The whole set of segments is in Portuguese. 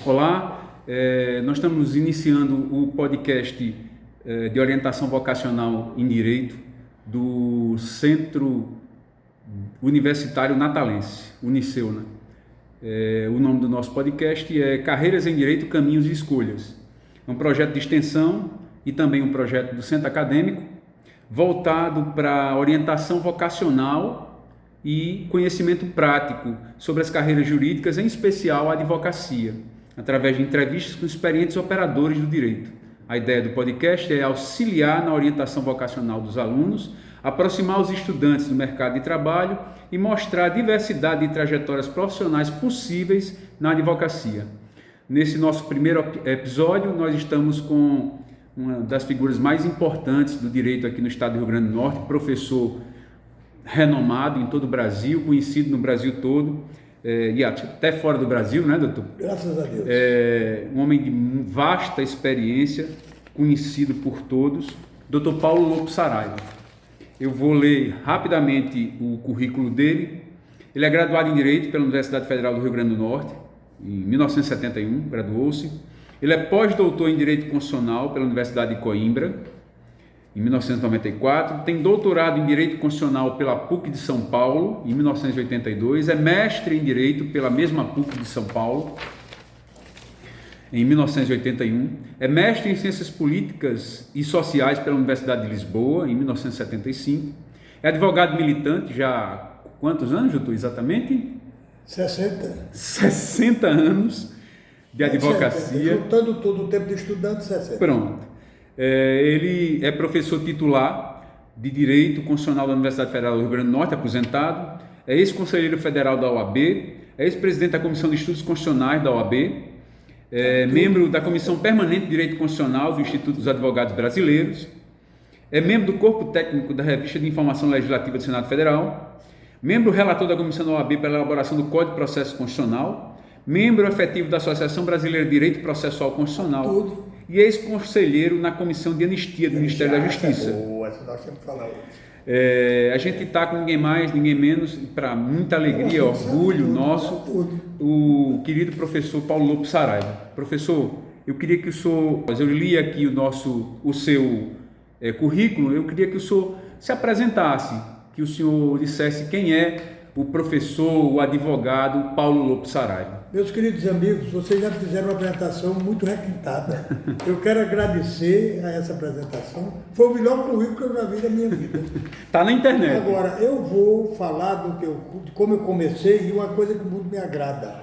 Olá, nós estamos iniciando o podcast de orientação vocacional em Direito do Centro Universitário Natalense, Uniceu, né? O nome do nosso podcast é Carreiras em Direito, Caminhos e Escolhas. É um projeto de extensão e também um projeto do Centro Acadêmico voltado para orientação vocacional e conhecimento prático sobre as carreiras jurídicas, em especial a advocacia, através de entrevistas com experientes operadores do direito. A ideia do podcast é auxiliar na orientação vocacional dos alunos, aproximar os estudantes do mercado de trabalho e mostrar a diversidade de trajetórias profissionais possíveis na advocacia. Nesse nosso primeiro episódio, nós estamos com uma das figuras mais importantes do direito aqui no estado do Rio Grande do Norte, professor renomado em todo o Brasil, conhecido no Brasil todo, e até fora do Brasil, né, doutor? Graças a Deus. Um homem de vasta experiência, conhecido por todos, doutor Paulo Lopes Saraiva. Eu vou ler rapidamente o currículo dele. Ele é graduado em Direito pela Universidade Federal do Rio Grande do Norte, em 1971, graduou-se. Ele é pós-doutor em Direito Constitucional pela Universidade de Coimbra, em 1994. Tem doutorado em Direito Constitucional pela PUC de São Paulo, em 1982. É mestre em Direito pela mesma PUC de São Paulo, em 1981. É mestre em Ciências Políticas e Sociais pela Universidade de Lisboa, em 1975. É advogado militante já há quantos anos, doutor, exatamente? 60. 60 anos de advocacia. Juntando todo o tempo de estudante, 60. Pronto. Ele é professor titular de Direito Constitucional da Universidade Federal do Rio Grande do Norte, aposentado. É ex-conselheiro federal da OAB. É ex-presidente da Comissão de Estudos Constitucionais da OAB. É membro da Comissão Permanente de Direito Constitucional do Instituto dos Advogados Brasileiros. É membro do Corpo Técnico da Revista de Informação Legislativa do Senado Federal. Membro relator da Comissão da OAB pela elaboração do Código de Processo Constitucional. Membro efetivo da Associação Brasileira de Direito Processual Constitucional. Tudo. E ex-conselheiro na Comissão de Anistia do Ministério da Justiça. Boa, nós temos que falar hoje. A gente está com ninguém mais, ninguém menos, para muita alegria, orgulho nosso, o querido professor Paulo Lopes Saraiva. Professor, eu queria que o senhor, eu li aqui o seu currículo, eu queria que o senhor se apresentasse, que o senhor dissesse quem é o professor, o advogado Paulo Lopes Saraiva. Meus queridos amigos, vocês já fizeram uma apresentação muito requintada. Eu quero agradecer a essa apresentação. Foi o melhor currículo que eu já vi na minha vida. Está na internet. Agora, eu vou falar de como eu comecei e uma coisa que muito me agrada.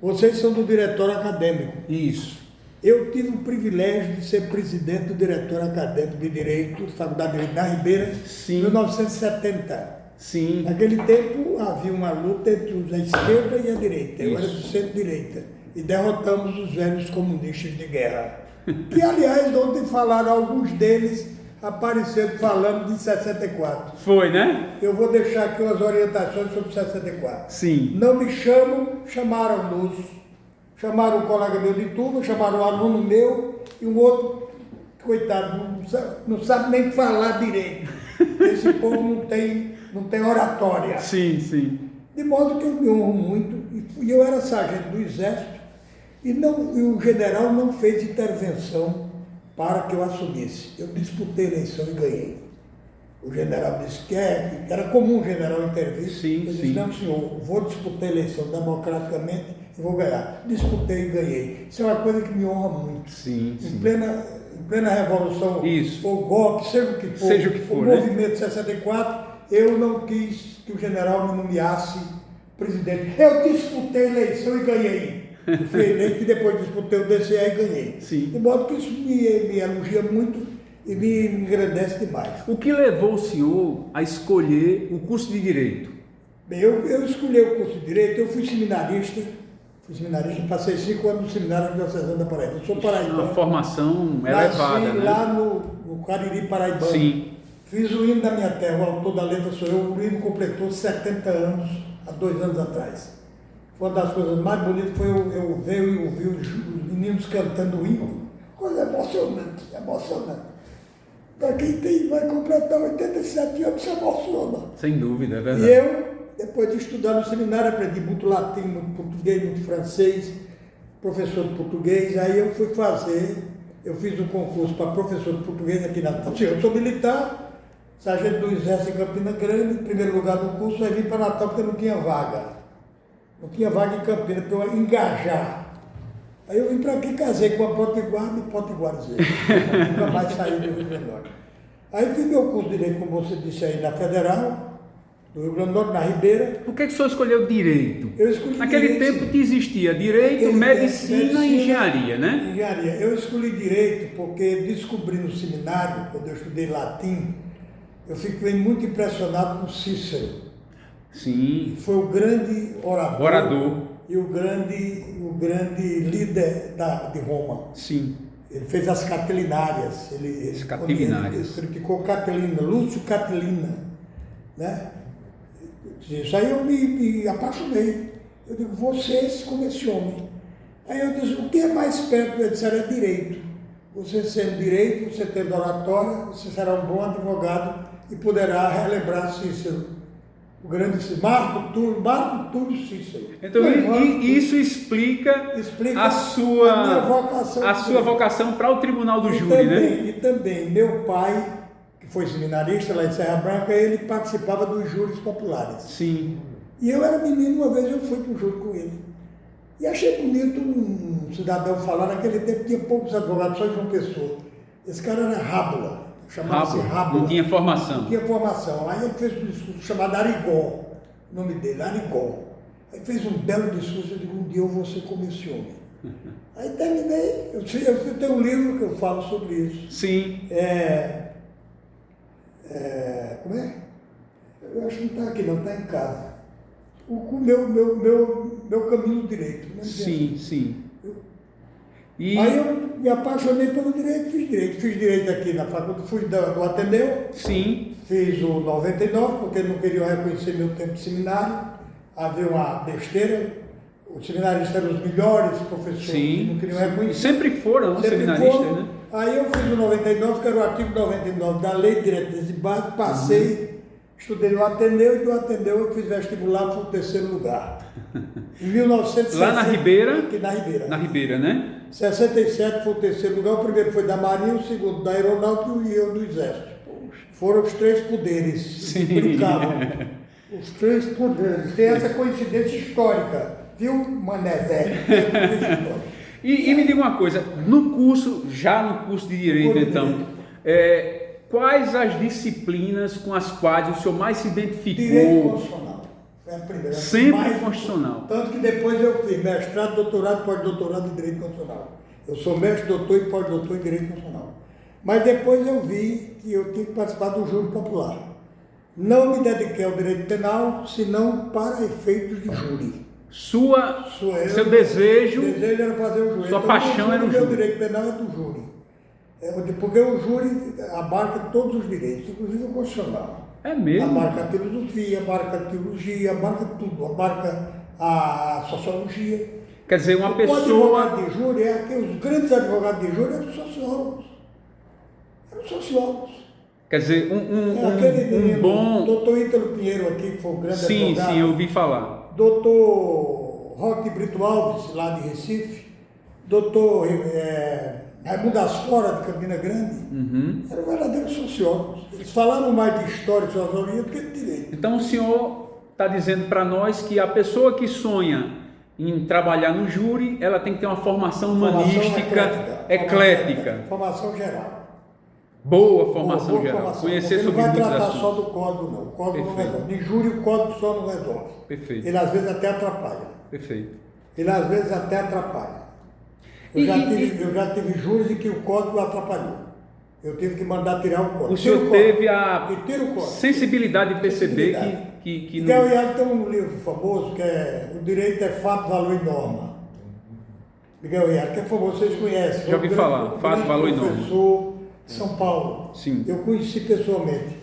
Vocês são do diretório acadêmico. Isso. Eu tive o privilégio de ser presidente do diretório acadêmico de Direito, Faculdade de Direito da Ribeira, em 1970. Sim. Naquele tempo havia uma luta entre a esquerda e a direita. Eu era do centro-direita. E derrotamos os velhos comunistas de guerra. Que, aliás, ontem falaram, alguns deles apareceram falando de 64. Foi, né? Eu vou deixar aqui umas orientações sobre 64. Sim. Não me chamam, chamaram-nos. Chamaram um colega meu de turma, chamaram um aluno meu e um outro, coitado, não sabe nem falar direito. Esse povo não tem oratória. Sim, sim. De modo que eu me honro muito, e eu era sargento do Exército, e o general não fez intervenção para que eu assumisse. Eu disputei a eleição e ganhei. O general disse que era comum o general intervir. Sim, eu sim. disse, não senhor, vou disputar a eleição democraticamente e vou ganhar. Disputei e ganhei. Isso é uma coisa que me honra muito. Sim, sim. Em plena revolução, Isso. ou golpe, seja o que for, né? movimento de 64, eu não quis que o general me nomeasse presidente. Eu disputei a eleição e ganhei. Fui eleito e depois disputei o DCE e ganhei. Sim. De modo que isso me elogia muito e me engrandece demais. O que levou o senhor a escolher o curso de Direito? Bem, eu escolhi o curso de Direito, eu fui seminarista, passei 5 anos no seminário Diocesano da Paraíba. Eu sou paraibano. Uma formação elevada, Nasci né? lá no Cariri Paraibano. Sim. Fiz o hino da minha terra, o autor da letra sou eu. O hino completou 70 anos, há 2 anos atrás. Foi uma das coisas mais bonitas, foi eu ver e ouvir os meninos cantando o hino. Coisa emocionante, emocionante. Para quem vai completar 87 anos, se emociona. Sem dúvida, é verdade. E eu, depois de estudar no seminário, aprendi muito latim, muito português, muito francês. professor de português, aí eu fiz um concurso para professor de português aqui na Natal. Eu sou militar, sargento do Exército em Campina Grande, em primeiro lugar do curso, aí vim para Natal porque não tinha vaga. Não tinha vaga em Campina para eu engajar. Aí eu vim para aqui, casei com a Potiguar e Potiguarzeiro. Nunca mais saí do Rio Grande do Norte. Aí fiz meu curso de Direito, como você disse aí, na Federal, do Rio Grande do Norte, na Ribeira. Por que o senhor escolheu Direito? Eu escolhi Naquele Direito, tempo que existia Direito, Medicina e Engenharia, né? Engenharia. Eu escolhi Direito porque descobri no seminário, quando eu estudei latim, eu fiquei muito impressionado com Cícero. Sim. Foi o grande Orador. E o grande líder de Roma. Sim. Ele fez as Catilinárias. Ele criticou Catilina, Lúcio Catilina, né? Isso aí eu me apaixonei. Eu digo, vocês como esse homem. Aí eu disse, o que é mais perto? Ele disse, é direito. Você sendo direito, você tendo oratória, você será um bom advogado e poderá relembrar Cícero. O grande Marco Túlio Cícero. Então, isso explica a sua vocação para o Tribunal do Júri, né? E também, meu pai, que foi seminarista lá em Serra Branca, ele participava dos júris populares. Sim. E eu era menino, uma vez eu fui para o júri com ele. E achei bonito um cidadão falar, naquele tempo tinha poucos advogados, só João Pessoa. Esse cara era Rábula, chamava-se Rábula. Não tinha formação. Não tinha formação. Aí ele fez um discurso chamado Arigó, o nome dele, Arigó. Aí fez um belo discurso, eu digo, um dia eu vou ser como esse homem. Aí terminei, eu tenho um livro que eu falo sobre isso. Sim. Como é? Eu acho que não está aqui, não, está em casa. O meu caminho direito. Né? Sim, sim. Aí eu me apaixonei pelo direito, fiz direito aqui na faculdade, fui do Ateneu. Sim. Fiz o 99, porque não queriam reconhecer meu tempo de seminário. Havia uma besteira. Os seminaristas eram os melhores professores. Sim. Que não queriam reconhecer. Sempre foram seminaristas, né? Aí eu fiz o 99, que era o artigo 99 da Lei de Diretrizes de Base, passei, estudei no Ateneu, e do Ateneu eu fiz vestibular, fui o terceiro lugar. Em 1960. Lá na Ribeira? Aqui na Ribeira. Na Ribeira, né? 67 foi o terceiro lugar, o primeiro foi da Marinha, o segundo da Aeronáutica e eu do Exército. Foram os três poderes. Sim. Brincavam. Os três poderes. Tem essa coincidência histórica, viu, Mané Velho? E me diga uma coisa, no curso de Direito, então, quais as disciplinas com as quais o senhor mais se identificou? Direito Constitucional. Foi a primeira. Sempre constitucional. Tanto que depois eu fiz mestrado, doutorado, pós-doutorado em Direito Constitucional. Eu sou mestre, doutor e pós-doutor em Direito Constitucional. Mas depois eu vi que eu tinha que participar do júri popular. Não me dediquei ao direito penal, senão para efeitos de júri. Seu desejo era fazer o júri. Sua paixão era o júri. O direito penal é do júri. Porque o júri abarca todos os direitos, inclusive o constitucional. É mesmo? Abarca a filosofia, abarca a teologia, abarca tudo, abarca a sociologia. Quer dizer, uma pessoa... O advogado de júri é que os grandes advogados de júri eram sociólogos. Quer dizer, aquele bom... Doutor Ítalo Pinheiro aqui, que foi o grande advogado. Sim, eu ouvi falar. Doutor Roque Brito Alves, lá de Recife. Doutor Raimundo Asfora, de Campina Grande. Eram verdadeiros sociólogos. Eles falaram mais de história e sociologia do que de direito. Então o senhor está dizendo para nós que a pessoa que sonha em trabalhar no júri, ela tem que ter uma formação humanística, eclética. Formação geral. Boa formação geral. Conhecer sobre muitos assuntos. Ele não vai tratar só do código, não. O código não resolve. De júri, o código só não resolve. Perfeito. Ele às vezes até atrapalha. Perfeito. Ele às vezes até atrapalha. Eu já tive júris em que o código atrapalhou. Eu tive que mandar tirar o código. O senhor teve a sensibilidade de perceber que Miguel Iado tem um livro famoso que é O Direito é Fato, Valor e Norma. Miguel Iado, que é famoso, vocês conhecem. Já ouvi falar, Fato, Valor e Norma. Professor de São Paulo. Sim. Eu conheci pessoalmente.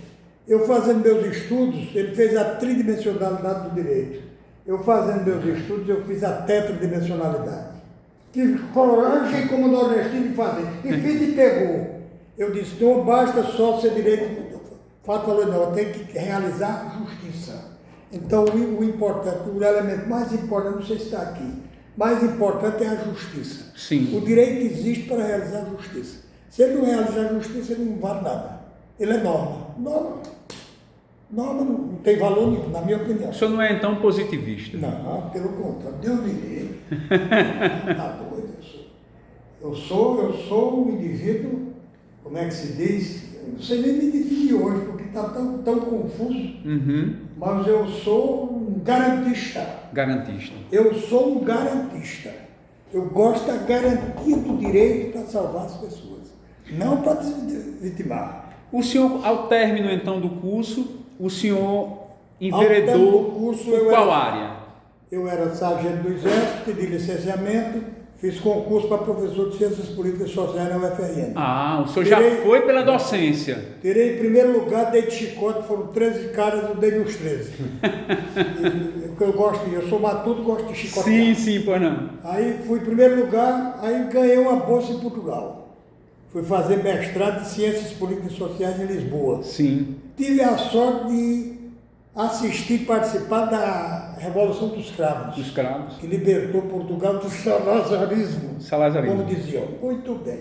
Eu fazendo meus estudos, ele fez a tridimensionalidade do direito. Eu fazendo meus estudos, eu fiz a tetradimensionalidade. Tive coragem como nordestino de fazer. E fiz e pegou. Eu disse, não basta só ser direito, fato, valor, não, tem que realizar justiça. Então, o importante, o elemento mais importante, não sei se está aqui, mais importante é a justiça. Sim. O direito existe para realizar a justiça. Se ele não realizar a justiça, ele não vale nada. Ele é norma. Norma não tem valor nenhum, na minha opinião. O senhor não é, então, positivista? Não, pelo contrário. Deus me livre. Está doido. Eu sou um indivíduo, como é que se diz? Eu não sei nem me definir hoje, porque está tão confuso. Mas eu sou um garantista. Garantista. Eu sou um garantista. Eu gosto da garantia do direito para salvar as pessoas, não para vitimar. O senhor, ao término, então, do curso, o senhor enveredou por qual área? Eu era sargento do Exército, pedi licenciamento, fiz concurso para professor de Ciências Políticas e Sociais na UFRN. Ah, o senhor já foi pela docência. Tirei em primeiro lugar, dei de chicote, foram 13 caras, eu dei nos 13. Eu gosto, eu sou matuto, gosto de chicotear. Sim, pois não. Aí fui em primeiro lugar, aí ganhei uma bolsa em Portugal. Fui fazer mestrado de Ciências Políticas e Sociais em Lisboa. Sim. Tive a sorte de assistir e participar da Revolução dos Cravos. Dos cravos. Que libertou Portugal do salazarismo. Salazarismo. Como diziam. Muito bem.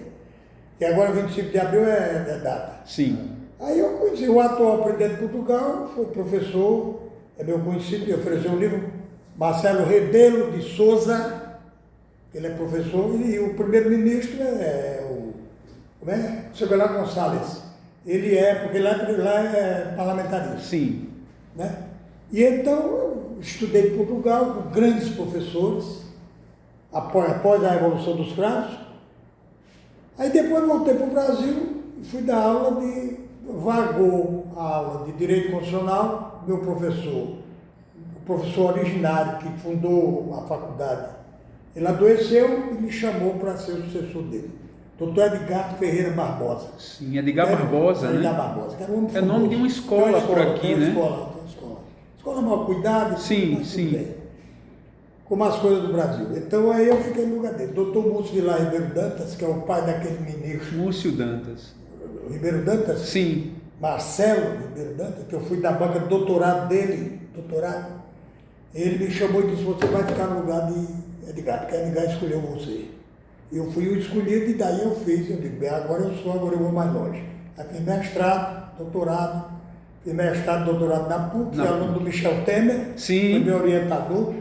E agora 25 de abril é data. Sim. Aí eu conheci o atual presidente de Portugal, foi professor, é meu conhecido, me ofereceu um livro, Marcelo Rebelo de Sousa, ele é professor, e o primeiro-ministro como é? Seguelá Gonçalves. Ele é, porque lá é parlamentarista. Sim. Né? E então eu estudei em Portugal com grandes professores, após a Revolução dos Cravos. Aí depois voltei para o Brasil e fui dar aula vagou a aula de Direito Constitucional, meu professor, o professor originário que fundou a faculdade. Ele adoeceu e me chamou para ser o sucessor dele. Dr. Edgar Ferreira Barbosa. Sim, Edgar Barbosa, né? Edgar Barbosa, que era um homem É nome de uma escola por aqui, né? Escola. Escola mal cuidada. Sim. Bem. Como as coisas do Brasil. Então aí eu fiquei no lugar dele. Dr. Múcio Vilar Ribeiro Dantas, que é o pai daquele ministro. Múcio Dantas. Ribeiro Dantas? Sim. Marcelo Ribeiro Dantas, que eu fui da banca de doutorado dele, ele me chamou e disse, você vai ficar no lugar de Edgar, porque Edgar escolheu você. Eu fui o escolhido e daí eu fiz, eu digo, bem, agora eu vou mais longe. Aí fiz mestrado, doutorado na PUC, fui aluno do Michel Temer, Sim. Foi meu orientador,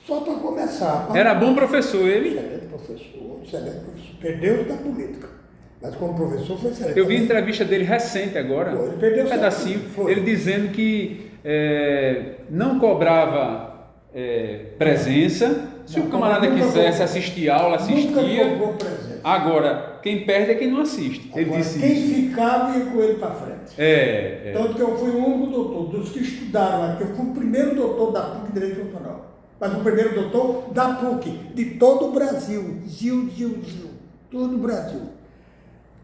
só para começar. Era bom professor ele? Excelente professor, perdeu da política, mas como professor foi excelente. Eu vi a entrevista dele recente agora, ele perdeu um pedacinho, ele dizendo que não cobrava presença. Se o camarada quisesse assistir aula, assistia. Nunca cobrou presença. Agora, quem perde é quem não assiste. Ele disse quem isso. ficava ia com ele para frente. Tanto que eu fui o único doutor dos que estudaram aqui. Eu fui o primeiro doutor da PUC de Direito Constitucional. Mas o primeiro doutor da PUC, de todo o Brasil. Gil. Todo o Brasil.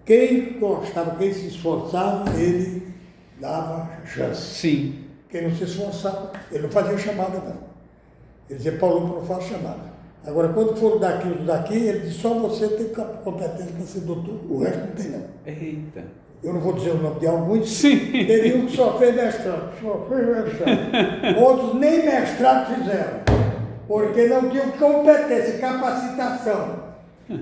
Quem gostava, quem se esforçava, ele dava chance. Sim. Quem não se esforçava, ele não fazia chamada, não. Ele dizia, Paulo, não faço chamada. Agora, quando for daqui, ele disse, só você tem competência para ser doutor, o resto não tem, não. Eita. Eu não vou dizer o nome de alguns. Sim. Teve um que só fez mestrado. Outros nem mestrado fizeram, porque não tinham competência, capacitação.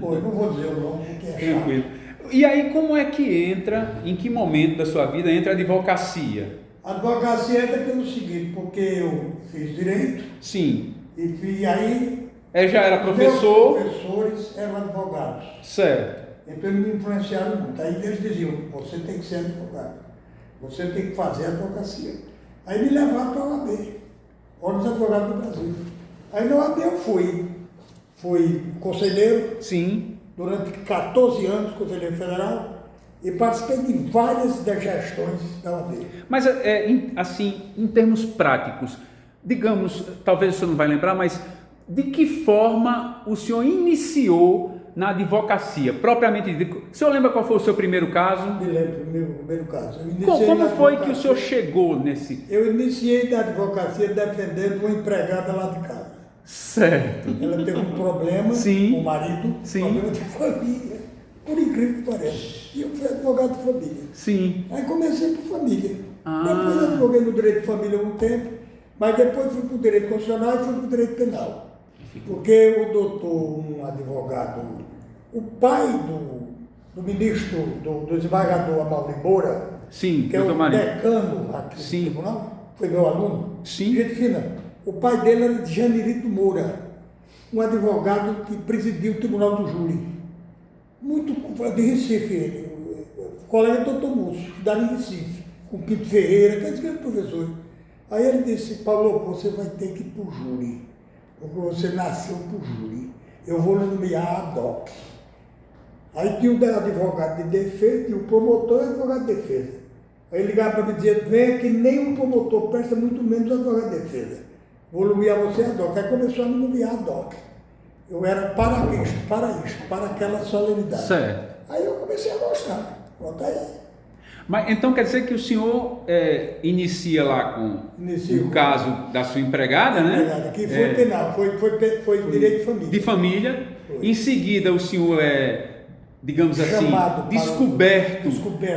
Pô, eu não vou dizer o nome, porque é chato. Tranquilo. E aí, como é que entra, em que momento da sua vida entra a advocacia? A advocacia entra pelo seguinte, porque eu fiz direito. Sim. E aí... Já era professor? Meus professores eram advogados. Certo. Então eles me influenciaram muito. Aí eles diziam, você tem que ser advogado. Você tem que fazer advocacia. Aí me levaram para a OAB, Ordem dos Advogados do Brasil. Aí na OAB eu fui conselheiro. Sim. Durante 14 anos, conselheiro federal. E participei de várias gestões da OAB. Mas, assim, em termos práticos, digamos, talvez o senhor não vai lembrar, mas de que forma o senhor iniciou na advocacia, propriamente dito? O senhor lembra qual foi o seu primeiro caso? Me lembro do meu primeiro caso. Como foi que o senhor chegou nesse? Eu iniciei na advocacia defendendo uma empregada lá de casa. Certo. Ela teve um problema com o marido, problema de família. Por incrível que pareça. E eu fui advogado de família. Sim. Aí comecei por família. Depois advoguei no direito de família há um tempo. Mas depois fui para o direito constitucional e fui para o direito penal. Porque o doutor, um advogado, o pai do ministro, do desembargador Amaury Moura, Sim, que é o doutor Marinho. decano aqui Sim. do tribunal, foi meu aluno. Sim. Gente fina. O pai dele era de Janirito Moura, um advogado que presidiu o Tribunal do Júri. Muito de Recife, ele. O colega doutor Múcio, estudava em Recife, com Pinto Ferreira, que é esse grande professor. Aí ele disse: Paulo, você vai ter que ir para o júri, porque você nasceu para o júri. Eu vou nomear a DOC. Aí tinha o advogado de defesa, e o promotor e o advogado de defesa. Aí ele ligava para me dizer: vem aqui, nem um promotor presta, muito menos o advogado de defesa. Vou nomear você a DOC. Aí começou a me nomear a DOC. Eu era para isto, para aquela solenidade. Certo. Aí eu comecei a gostar. Pronto, aí. Mas então quer dizer que o senhor inicia lá com o caso da sua empregada, né? Que foi penal, foi direito de família. De família. Foi. Em seguida o senhor digamos assim, descoberto,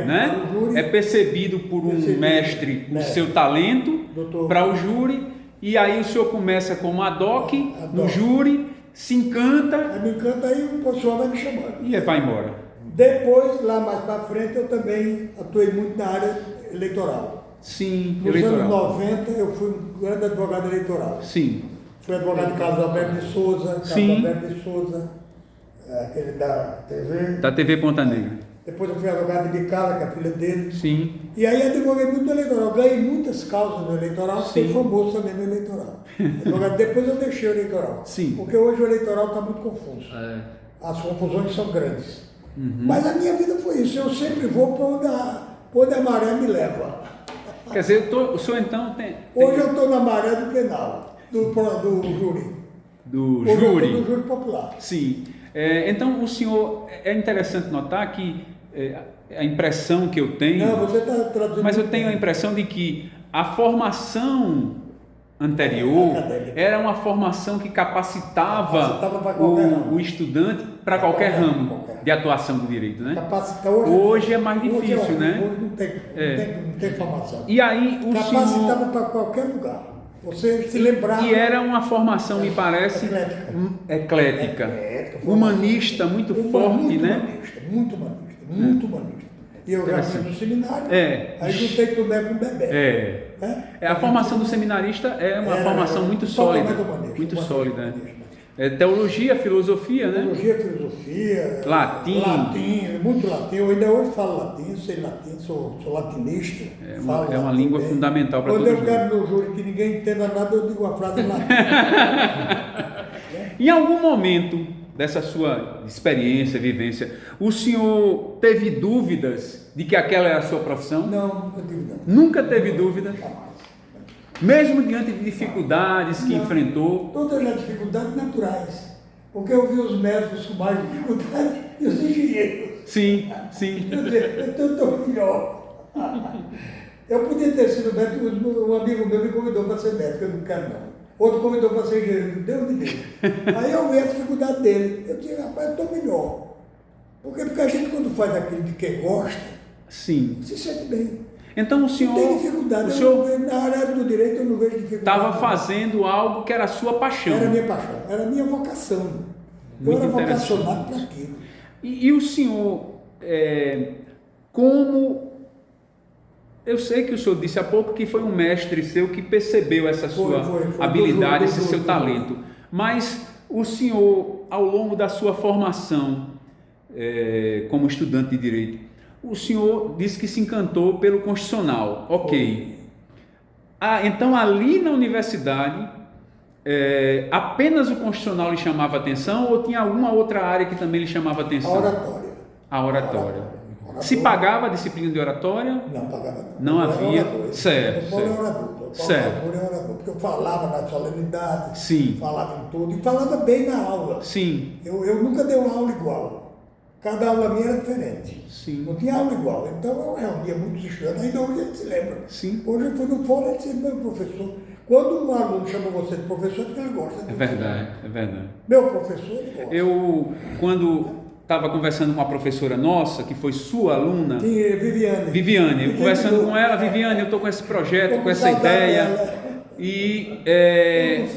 né? para o júri. É percebido por um mestre o seu talento para o júri, e aí o senhor começa como ADOC no júri, se encanta. Aí me encanta, aí o pessoal vai me chamando. E vai embora. Depois, lá mais para frente, eu também atuei muito na área eleitoral. Sim, nos eleitoral. Nos anos 90, eu fui um grande advogado eleitoral. Sim. Fui advogado de Carlos Alberto de Souza, aquele da TV. Da TV Ponta Negra. Depois eu fui advogado de Bicala, que é a filha dele. Sim. E aí advoguei muito no eleitoral. Ganhei muitas causas no eleitoral, Sim. fui famoso também no eleitoral. Depois eu deixei o eleitoral. Sim. Porque hoje o eleitoral está muito confuso. É. As confusões são grandes. Uhum. Mas a minha vida foi isso. Eu sempre vou para onde a maré me leva. Quer dizer, o senhor então tem... Hoje eu estou na maré do penal, do júri. Do Hoje júri. eu tô do júri popular. Sim. Então, o senhor, é interessante notar que a impressão que eu tenho... Não, você está traduzindo... Mas eu tenho a impressão de que a formação anterior era uma formação que capacitava o estudante para qualquer ramo de atuação do direito, né? Hoje é mais difícil, né? Hoje não tem formação. E aí o capacitava para qualquer lugar. Você se lembrava... E era uma formação, me parece, eclética. Humanista, muito forte, né? Muito humanista. E eu já fiz no seminário, aí juntei Tomé com Bebé. A formação do seminarista é uma formação muito sólida. Muito sólida. Teologia, filosofia, né? Teologia, filosofia. Latim, muito latim. Eu ainda hoje falo latim, sei latim, sou latinista. É uma língua fundamental para todos nós. Quando eu quero no júri que ninguém entenda nada, eu digo a frase em latim. Em algum momento dessa sua experiência, vivência, o senhor teve dúvidas de que aquela era a sua profissão? Não, nunca tive não. Nunca teve dúvida? Mesmo diante de dificuldades que enfrentou? Todas as dificuldades naturais. Porque eu vi os médicos com mais dificuldade e os engenheiros. Sim. Quer dizer, eu estou melhor. Eu podia ter sido médico, um amigo meu me convidou para ser médico, eu não quero não. Outro convidou para ser engenheiro, Deus me deu. Aí eu vi a dificuldade dele. Eu disse, rapaz, eu estou melhor. Porque a gente, quando faz aquilo de quem gosta, sim, se sente bem. Então o senhor... Não tem dificuldade. Na área do direito eu não vejo dificuldade. Estava fazendo algo que era a sua paixão. Era a minha paixão, era a minha vocação. Eu era vocacionado para aquilo. E o senhor, como... Eu sei que o senhor disse há pouco que foi um mestre seu que percebeu essa sua habilidade, esse seu talento. Mas o senhor, ao longo da sua formação como estudante de direito, o senhor disse que se encantou pelo constitucional. Ok. Então, ali na universidade, apenas o constitucional lhe chamava atenção ou tinha alguma outra área que também lhe chamava atenção? A oratória. Se pagava a disciplina de oratória? Não pagava não. Não havia? Certo. Porque eu falava na solenidade, sim, falava em tudo, e falava bem na aula. Sim. Eu nunca dei uma aula igual. Cada aula minha era diferente. Sim. Não tinha aula igual. Então eu reunia muitos estudantes, ainda hoje a gente se lembra. Sim. Hoje eu fui no fórum e disse, meu professor, quando um aluno chama você de professor, é porque ele gosta. É verdade. Meu professor, ele gosta. Eu, quando estava conversando com uma professora nossa, que foi sua aluna, Viviane. Eu conversando com ela, Viviane, eu estou com esse projeto, com essa ideia. E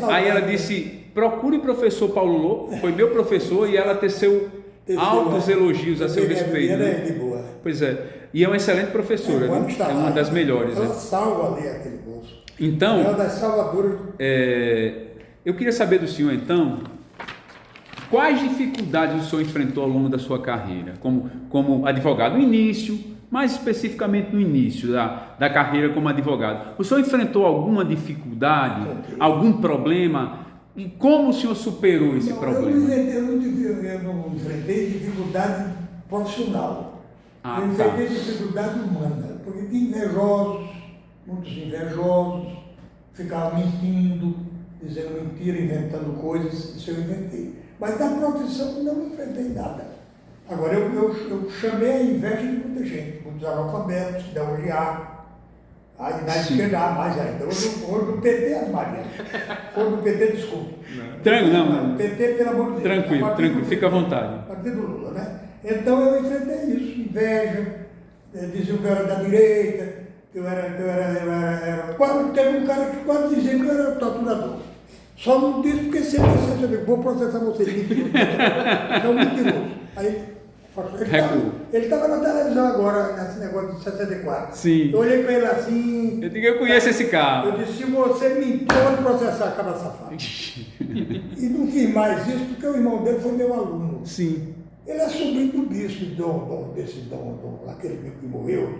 aí ela disse, procure o professor Paulo Lobo, foi meu professor, e ela teceu altos elogios a seu respeito. Ela Né? é de boa. Pois é, e é uma excelente professora, é uma das melhores. Ela né? salva ali aquele curso. Então, é uma das salvadoras. Eu queria saber do senhor, então, quais dificuldades o senhor enfrentou ao longo da sua carreira, como advogado, no início, mais especificamente no início da carreira como advogado. O senhor enfrentou alguma dificuldade, algum problema? E como o senhor superou esse problema? Eu não enfrentei dificuldade profissional. Eu enfrentei dificuldade humana, porque tinha invejosos, muitos invejosos, ficavam mentindo, dizendo mentira, inventando coisas, isso eu inventei. Mas da profissão não enfrentei nada. Agora, eu chamei a inveja de muita gente, muitos analfabetos, da OGA, aí na esquerda mais ainda. Hoje o PT é Maria. Hoje o PT, desculpe. Não. O PT, pelo amor de Deus. Tranquilo, fica à vontade. Partido Lula, né? Então eu enfrentei isso, inveja, diziam que eu era da direita, que eu era. Teve um cara que quase dizia que eu era torturador. Só não disse porque sempre eu digo, vou processar você. Não mentiroso. Aí ele estava na televisão agora, nesse negócio de 64. Sim. Eu olhei para ele assim. Eu digo, eu conheço esse cara. Eu disse, se você mentiu, eu vou processar a cara safada. E não fiz mais isso porque o irmão dele foi meu aluno. Sim. Ele é sobrinho do bispo, aquele que morreu,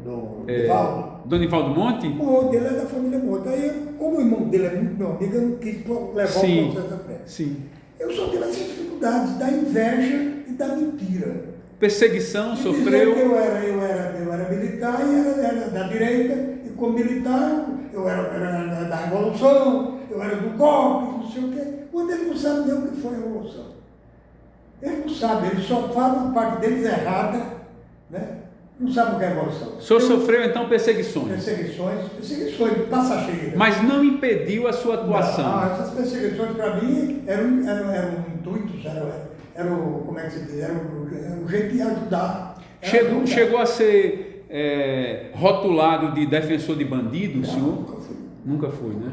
Donivaldo. Donivaldo Monte? O dele é da família Monte. Aí, como o irmão dele é muito meu amigo, eu não quis levar o processo à frente. Sim. Eu só tive essas dificuldades da inveja e da mentira. Perseguição, e sofreu? Que eu era militar e era da direita, e como militar eu era da Revolução, eu era do golpe, não sei o quê. Quando ele não sabe nem o que foi a Revolução. Ele não sabe, ele só fala a parte deles errada, né? Não sabe o que é Revolução. O senhor sofreu então perseguições? Perseguições, passageira. Mas não impediu a sua atuação? Não, essas perseguições para mim eram intuitos, como é que se diz? Era um jeito de ajudar. Chegou a ser rotulado de defensor de bandido, o senhor? Nunca fui. Nunca foi, né?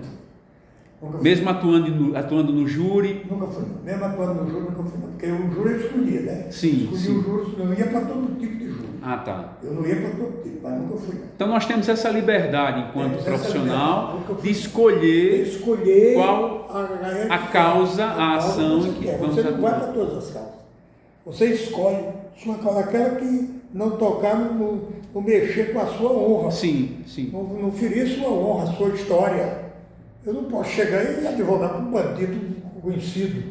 Mesmo atuando no júri? Nunca fui. Mesmo atuando no júri, nunca fui. Porque o júri eu escolhia, né? Sim. O júri, eu ia para todo tipo de júri. Ah, tá. Eu não ia para todo tipo, mas nunca fui. Então nós temos essa liberdade enquanto profissional de escolher qual a causa, a ação que vamos atuar. Você não vai para todas as causas. Você escolhe aquela que não tocar no mexer com a sua honra. Sim. Não ferir sua honra, sua história. Eu não posso chegar e advogar com um bandido conhecido.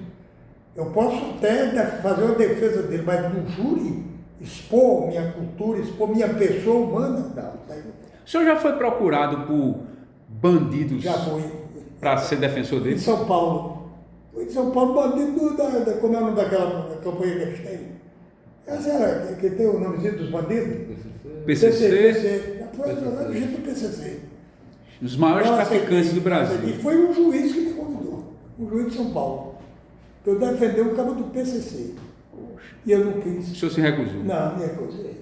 Eu posso até fazer uma defesa dele, mas no júri, expor minha cultura, expor minha pessoa humana, não. O senhor já foi procurado por bandidos? Já fui. Para ser defensor dele? Em São Paulo. Em São Paulo, bandido como é o nome daquela campanha que eles têm? Essa era, que tem o nomezinho dos bandidos? PCC. Já foi do jeito do PCC. Os maiores traficantes do Brasil. E foi um juiz que me convidou, um juiz de São Paulo, para eu defender o cabo do PCC. E eu não quis. O senhor se recusou? Não, me recusei.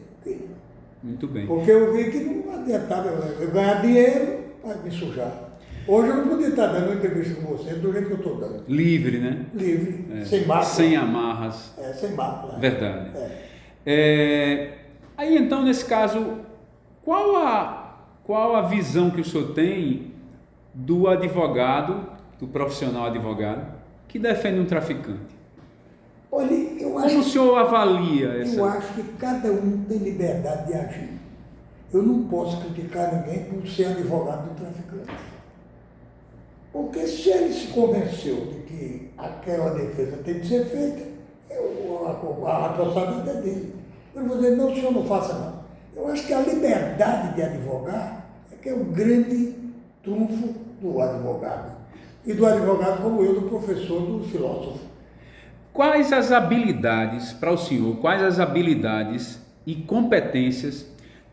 Muito bem. Porque eu vi que não adiantava eu ganhar dinheiro para me sujar. Hoje eu não podia estar dando uma entrevista com você do jeito que eu estou dando. Livre, né? Livre, sem mácula. Sem amarras. Sem mácula. Verdade. Aí então, nesse caso, qual a visão que o senhor tem do advogado, do profissional advogado, que defende um traficante? Olha, eu acho... Como o senhor avalia essa... Eu acho que cada um tem liberdade de agir. Eu não posso criticar ninguém por ser advogado do traficante. Porque se ele se convenceu de que aquela defesa tem de ser feita, a responsabilidade é dele. Eu não vou dizer, não, o senhor não faça não. Eu acho que a liberdade de advogar é que é o grande trunfo do advogado. E do advogado como eu, do professor, do filósofo. Quais as habilidades, para o senhor, quais as habilidades e competências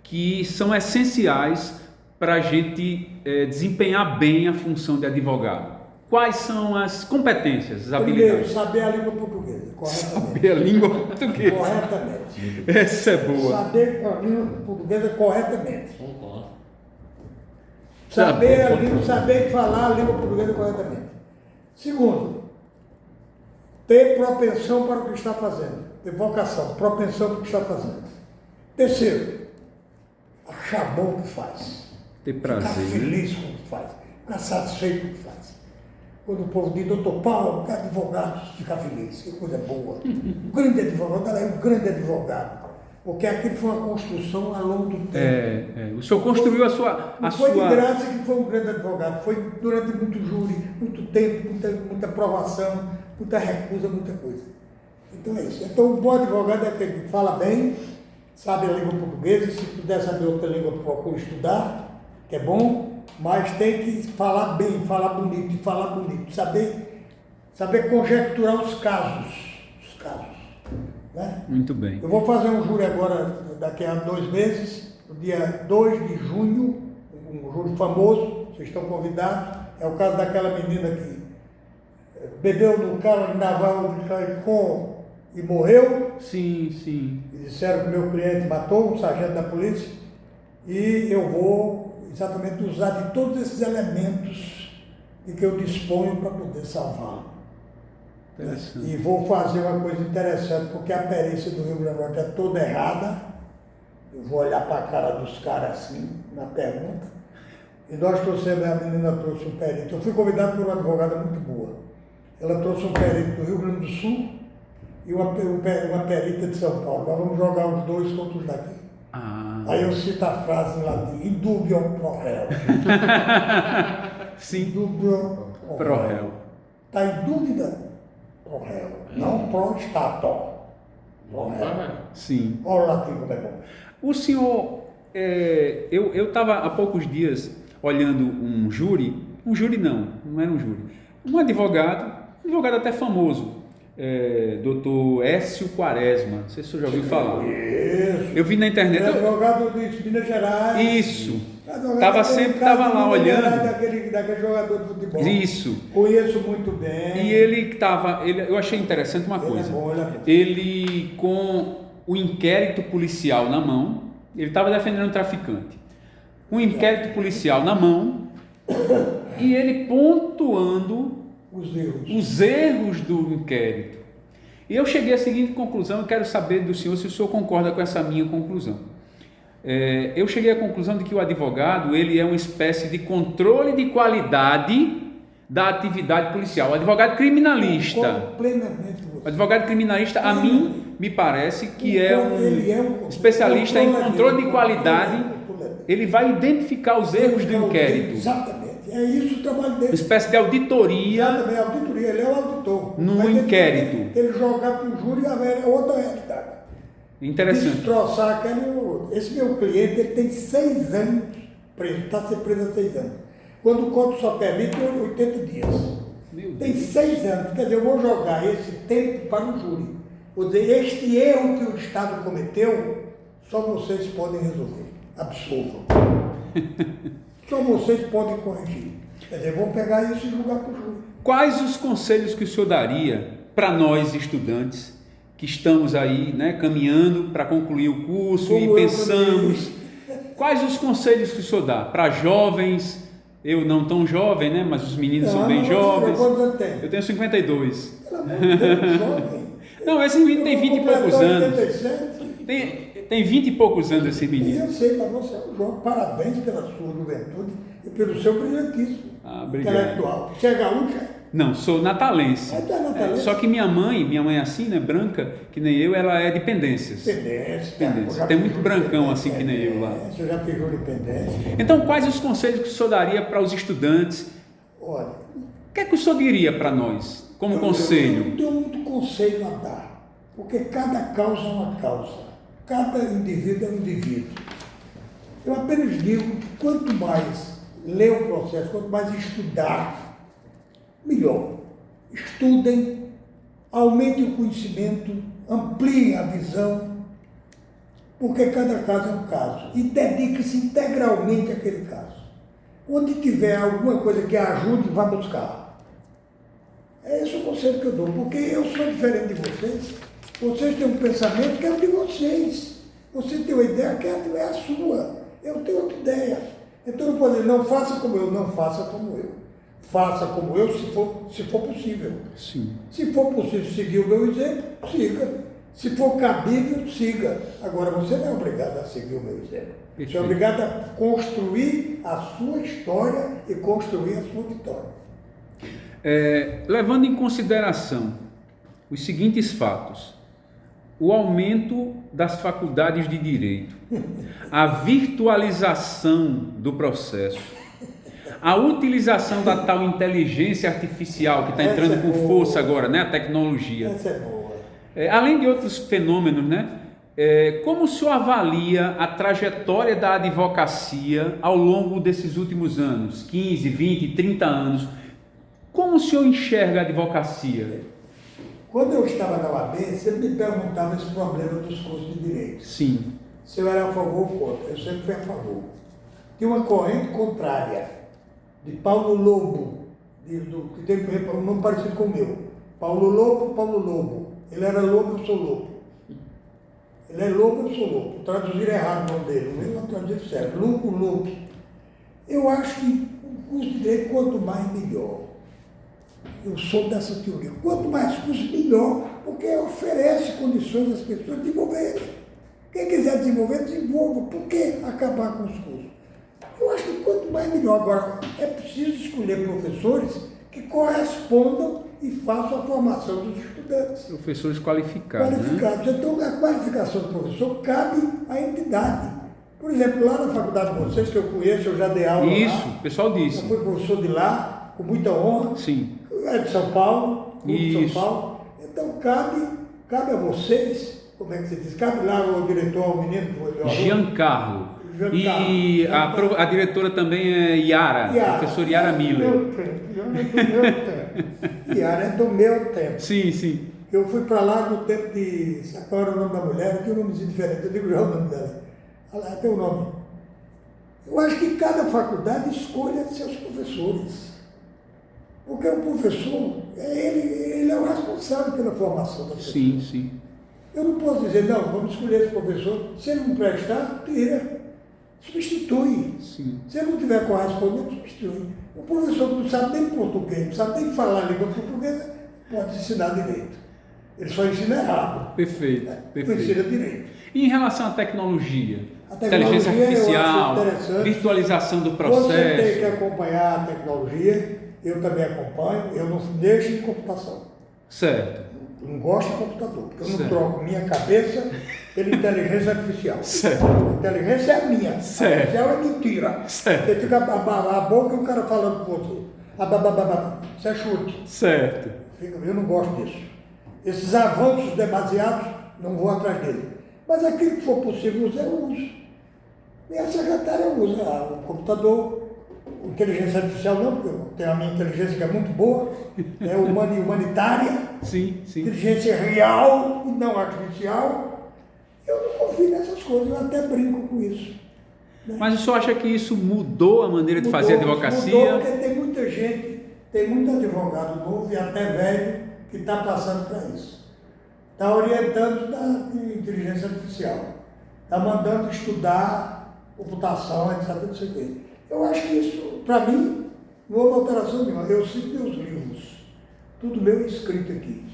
que são essenciais para a gente desempenhar bem a função de advogado? Quais são as competências, as habilidades? Primeiro, saber a língua portuguesa, corretamente. Saber a língua portuguesa. Corretamente. Essa é boa. Saber a língua portuguesa corretamente. Saber a língua, saber falar a língua portuguesa corretamente. Segundo, ter propensão para o que está fazendo. Ter vocação, propensão para o que está fazendo. Terceiro, achar bom o que faz. Ter prazer. Ficar feliz com o que faz. Ficar satisfeito com o que faz. Quando o povo diz, doutor Paulo, que advogado, ficar feliz. Que coisa boa. Um grande advogado, ela é um grande advogado. Porque aquilo foi uma construção ao longo do tempo. O senhor construiu a sua... Não foi de graça que foi um grande advogado, foi durante muito júri, muito tempo, muita provação, muita recusa, muita coisa. Então é isso. Então um bom advogado é aquele que fala bem, sabe a língua portuguesa, e se puder saber outra língua, procura estudar, que é bom, mas tem que falar bem, falar bonito, saber conjecturar os casos. Né? Muito bem. Eu vou fazer um júri agora, daqui a 2 meses, no dia 2 de junho, um júri famoso, vocês estão convidados. É o caso daquela menina que bebeu no carnaval de Caicó e morreu. Sim. E disseram que o meu cliente matou um sargento da polícia. E eu vou exatamente usar de todos esses elementos de que eu disponho para poder salvá-lo. E vou fazer uma coisa interessante, porque a perícia do Rio Grande do Norte é toda errada. Eu vou olhar para a cara dos caras assim, na pergunta. E nós trouxemos, a menina trouxe um perito. Eu fui convidado por uma advogada muito boa. Ela trouxe um perito do Rio Grande do Sul e uma perita de São Paulo. Nós vamos jogar os dois contra os daqui. Aí eu cito a frase em latim, in dubio pro réu. Sim. In dubio Pro réu. Está em dúvida? Pro réu. Não pro stato. Pro réu. Sim. Olha o latim como é bom. O senhor, eu estava há poucos dias olhando um júri não era um júri, um advogado até famoso, doutor Écio Quaresma, não sei se o senhor já ouviu falar. Isso. Eu vi na internet. É advogado de Minas Gerais. Isso. Estava lá olhando. Daquele jogador de futebol. Isso. Conheço muito bem. E eu achei interessante uma coisa. Ele é bom. Ele, com o inquérito policial na mão, ele estava defendendo um traficante. Um inquérito policial na mão e ele pontuando os erros do inquérito. E eu cheguei à seguinte conclusão, eu quero saber do senhor se o senhor concorda com essa minha conclusão. Eu cheguei à conclusão de que o advogado, ele é uma espécie de controle de qualidade da atividade policial. O advogado criminalista. O advogado criminalista, a mim, me parece que é um especialista em controle de qualidade. Ele vai identificar os erros do inquérito. Exatamente. É isso o trabalho dele. Uma espécie de auditoria. Exatamente, auditoria. Ele é o auditor. No inquérito. Ele jogar para o júri é outra realidade. Interessante. Destroçar esse meu cliente, ele tem 6 anos preso, está sendo preso há 6 anos. Quando o código só permite 80 dias. Tem 6 anos. Quer dizer, eu vou jogar esse tempo para o júri. Vou dizer, este erro que o Estado cometeu, só vocês podem resolver. Absolvam. Só vocês podem corrigir. Quer dizer, vou pegar isso e julgar para o júri. Quais os conselhos que o senhor daria para nós estudantes que estamos aí, né, caminhando para concluir o curso e pensamos? Quais os conselhos que o senhor dá para jovens? Eu não tão jovem, né, mas os meninos são bem jovens. Quantos anos tem? Eu tenho 52. Pelo amor de Deus, jovem. Não, esse menino tem 20 e poucos anos. 87. Tem 20 e poucos anos esse menino. Eu sei, mas você é um jovem. Parabéns pela sua juventude e pelo seu brilhantismo intelectual. Você é gaúcha? Não, sou natalense. Natalense. Só que minha mãe assim, né, branca, que nem eu, ela é de Pendências. Pendência. Tem muito brancão assim que nem eu lá. Você já pegou de Pendência. Então, quais os conselhos que o senhor daria para os estudantes? Olha, o que é que o senhor diria para nós, como conselho? Eu não tenho muito conselho a dar, porque cada causa é uma causa, cada indivíduo é um indivíduo. Eu apenas digo que quanto mais ler o processo, quanto mais estudar, melhor. Estudem, aumentem o conhecimento, ampliem a visão, porque cada caso é um caso. E dedique-se integralmente àquele caso. Onde tiver alguma coisa que ajude, vá buscar. É esse o conselho que eu dou, porque eu sou diferente de vocês. Vocês têm um pensamento que é o de vocês. Você tem uma ideia que é a sua. Eu tenho outra ideia. Então não pode dizer, não faça como eu, não faça como eu. Faça como eu se for possível. Sim. Se for possível seguir o meu exemplo, siga. Se for cabível, siga. Agora, você não é obrigado a seguir o meu exemplo. Perfeito. Você é obrigado a construir a sua história e construir a sua vitória. Levando em consideração os seguintes fatos: o aumento das faculdades de direito, a virtualização do processo, a utilização da tal inteligência artificial que está entrando com força agora, né? A tecnologia. Essa é boa. Além de outros fenômenos, né? Como o senhor avalia a trajetória da advocacia ao longo desses últimos anos, 15, 20, 30 anos? Como o senhor enxerga a advocacia? Quando eu estava na UAB, sempre me perguntava esse problema dos cursos de direito. Sim. Se eu era a favor ou contra. Eu sempre fui a favor. Tinha uma corrente contrária, de Paulo Lobo, que tem um nome parecido com o meu. Paulo Lobo. Ele era lobo, eu sou lobo. Ele é lobo, eu sou lobo. Traduzir errado o nome dele, o meu não traduzir certo. Lobo. Eu acho que o curso de direito, quanto mais, melhor. Eu sou dessa teoria. Quanto mais curso, melhor, porque oferece condições às pessoas de desenvolverem. Quem quiser desenvolver, desenvolva. Por que acabar com os cursos? Eu acho que quanto mais, melhor. Agora, é preciso escolher professores que correspondam e façam a formação dos estudantes. Professores qualificados. Né? Então, a qualificação do professor cabe à entidade. Por exemplo, lá na faculdade de vocês, que eu conheço, eu já dei aula lá. Isso, o pessoal disse. Eu fui professor de lá, com muita honra. Sim. É de São Paulo, de São Paulo. Então, cabe a vocês, como é que se diz? Cabe lá o diretor, o menino que foi Giancarlo. E a diretora também é Yara, professora Yara Miller. Yara é do meu tempo. Sim. Eu fui para lá no tempo de... Qual era o nome da mulher? Tinha um nomezinho diferente, eu digo já o nome dela. Olha lá, tem o nome. Eu acho que cada faculdade escolhe seus professores. Porque o professor, ele é o responsável pela formação da pessoa. Sim. Eu não posso dizer, não, vamos escolher esse professor. Se ele não prestar, tira. Substitui. Sim. Se ele não tiver correspondente, substitui. O professor que não sabe nem português, não sabe nem falar a língua portuguesa, pode ensinar direito. Ele só ensina errado. Perfeito. Não ensina direito. E em relação à tecnologia? Inteligência artificial, virtualização do processo. Você tem que acompanhar a tecnologia, eu também acompanho, eu não deixo de computação. Certo. Eu não gosto de computador, porque eu não troco minha cabeça pela inteligência artificial. Certo. A inteligência é minha. Certo. A artificial é mentira. Certo. Você fica a boca e o cara falando com você. Isso é chute. Certo. Eu não gosto disso. Esses avanços demasiados, não vou atrás dele. Mas aquilo que for possível usar, eu uso. Minha secretária usa o computador, inteligência artificial não, porque eu tenho a minha inteligência que é muito boa, é humanitária, sim. Inteligência real e não artificial. Eu não confio nessas coisas, eu até brinco com isso. Né? Mas o senhor acha que isso mudou a maneira de fazer a advocacia? Mudou, porque tem muita gente, tem muito advogado novo e até velho que está passando para isso. Está orientando da inteligência artificial, está mandando estudar computação, etc. Eu acho que isso, para mim, não houve alteração nenhuma. Eu cito meus livros, tudo meu escrito aqui.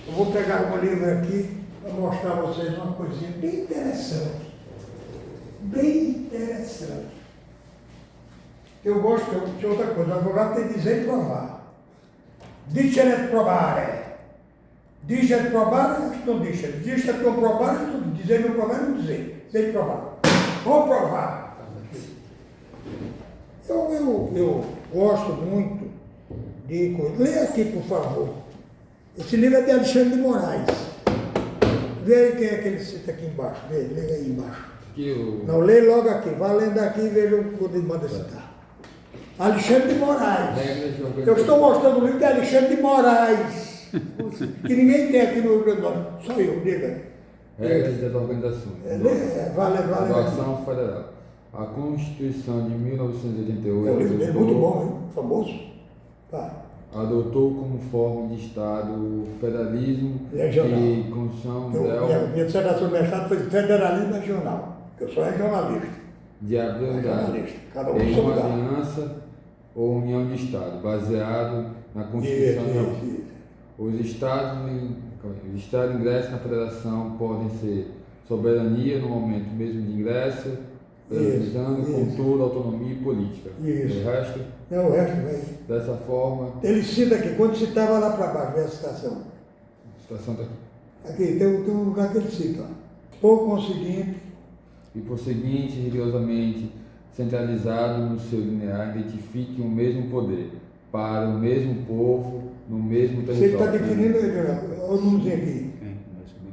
Eu vou pegar um livro aqui para mostrar a vocês uma coisinha bem interessante. Bem interessante. Eu gosto de outra coisa, o advogado tem que dizer e provar. Dicere probare. Dizer provar, não dizer. Dizer não provar, não dizer não provar, não dizer. Dizer e provar. Vou provar. Eu gosto muito de coisa. Leia aqui, por favor. Esse livro é de Alexandre de Moraes. Veja quem é que ele cita aqui embaixo. Leia aí embaixo. Não, leia logo aqui. Vá lendo aqui e veja quando ele manda citar. Alexandre de Moraes. Eu estou mostrando o livro de Alexandre de Moraes. Que ninguém tem aqui no Rio Grande do Norte. Só eu, diga. Regras das organizações. Vale. Legislação Federal. A Constituição de 1988 É um livro dele muito bom, hein? Famoso. Tá. Adotou como forma de Estado o federalismo Regional. e Constituição Minha dissertação de mestrado foi federalismo regional, porque eu sou regionalista. de habilidade Cada um em seu uma lugar. aliança ou união de Estado, baseado na Constituição. Isso. Os Estados ingressam na Federação podem ser soberania no momento mesmo de ingresso, preservando, controle, autonomia e política. Isso. O resto, Não, o resto vai. dessa forma, Ele cita aqui, quando citava lá para baixo, vê a citação. a situação está aqui. Aqui, tem um lugar que ele cita. Por conseguinte, E por seguinte, rigorosamente centralizado no seu linear, identifique o mesmo poder para o mesmo povo, no mesmo você está território. definindo, olha o númerozinho aqui.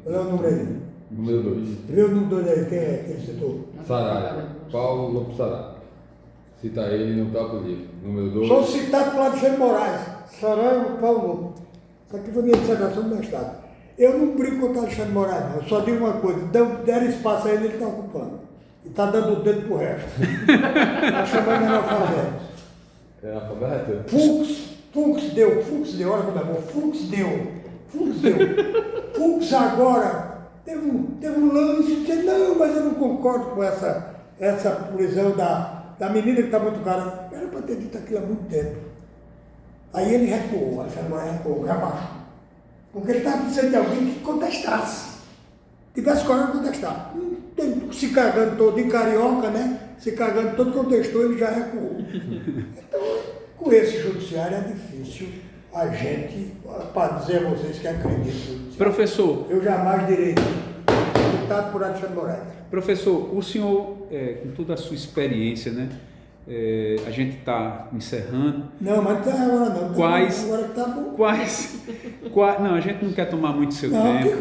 Olha o número aí. Número 2. Vê o número 2 aí, quem é que ele citou? Saraiva, Paulo Lopes Saraiva. Cita ele no próprio livro. Número 2. Sou citado por Alexandre Moraes, Saraiva, Paulo. Isso aqui foi minha dissertação do mestrado. Eu não brinco contra o Alexandre Moraes, não. Eu só digo uma coisa: deram espaço a ele está ocupando. E está dando o dedo pro resto. Está chamando de analfabeto. É alfabeto? Fux deu, olha como é bom. Fux deu. Fux agora teve um lance de dizer, não, mas eu não concordo com essa prisão da menina que está muito cara. Era para ter dito aquilo há muito tempo. Aí ele recuou, Alexandre Moraes recuou, rebaixou. Porque ele estava precisando de alguém que contestasse. Tivesse coragem de contestar. Se cagando todo em carioca, né? Se cagando todo, contestou, ele já recuou. Então, com esse judiciário é difícil a gente, para dizer a vocês que acreditam no judiciário. Professor, Eu jamais direi citado por Alexandre Moraes. professor, o senhor, com toda a sua experiência, né? A gente está encerrando. Não, mas não está agora não. Quais? Agora está bom. Não, a gente não quer tomar muito seu Não, tempo. que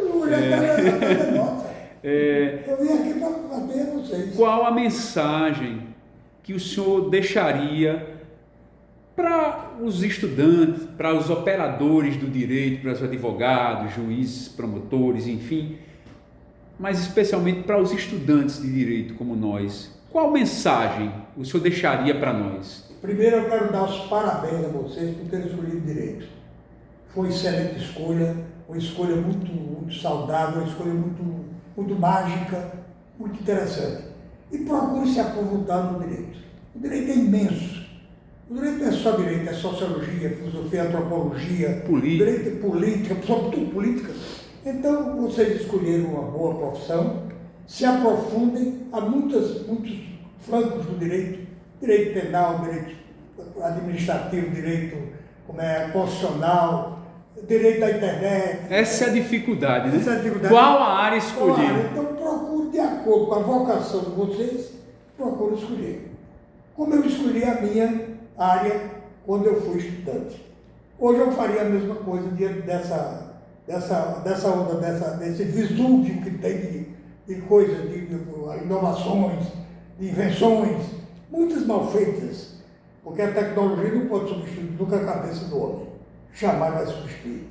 coisa, nossa. Eu vim aqui para saber vocês. Qual a mensagem que o senhor deixaria para os estudantes, para os operadores do direito, para os advogados, juízes, promotores, enfim, mas especialmente para os estudantes de direito como nós? Qual mensagem o senhor deixaria para nós? Primeiro eu quero dar os parabéns a vocês por terem escolhido direito. Foi uma excelente escolha, uma escolha muito saudável, uma escolha muito mágica, muito interessante. E procure se aprofundar no direito. O direito é imenso. O direito não é só direito, é sociologia, filosofia, antropologia, direito é política, sobretudo política. Então, vocês escolheram uma boa profissão, se aprofundem, há muitos flancos do direito penal, direito administrativo, direito constitucional, direito da internet. Essa é a dificuldade, né? Essa é a dificuldade. Qual a área escolher? Então, procure, de acordo com a vocação de vocês, procure escolher. Como eu escolhi a minha área quando eu fui estudante. Hoje eu faria a mesma coisa diante dessa onda, desse visúvio que tem de coisas, de inovações, de invenções, muitas mal feitas, porque a tecnologia não pode substituir nunca a cabeça do homem, jamais vai substituir.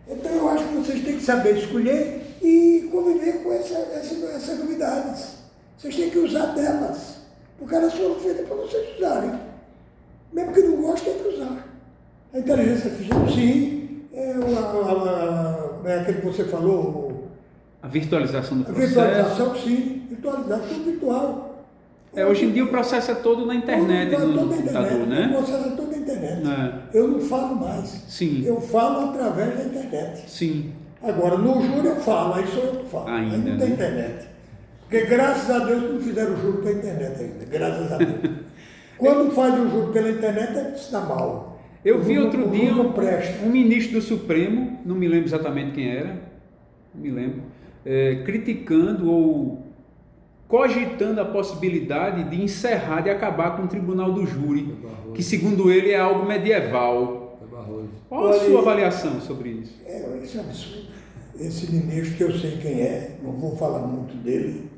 Então eu acho que vocês têm que saber escolher e conviver com essas novidades. Vocês têm que usar delas, porque elas foram feitas para vocês usarem. Mesmo que não gostem, tem que usar. A inteligência artificial, sim, é aquele que você falou. A virtualização do processo. A virtualização, sim, virtualizar, tudo virtual. Hoje em dia o processo é todo na internet, no computador, né? O processo é todo na internet. É. Eu não falo mais. Sim. Eu falo através da internet. Sim. Agora, no júri eu falo, aí sou eu que falo. Ainda, aí não tem né? internet. Porque graças a Deus não fizeram o júri pela internet ainda, graças a Deus. Quando faz o júri pela internet é que se dá mal. Eu vi outro dia presta. um ministro do Supremo, não me lembro exatamente quem era, não me lembro, criticando ou cogitando a possibilidade de encerrar, de acabar com o Tribunal do Júri, que segundo ele é algo medieval. Qual a sua avaliação sobre isso? Isso é absurdo. Esse ministro, que eu sei quem é, não vou falar muito dele,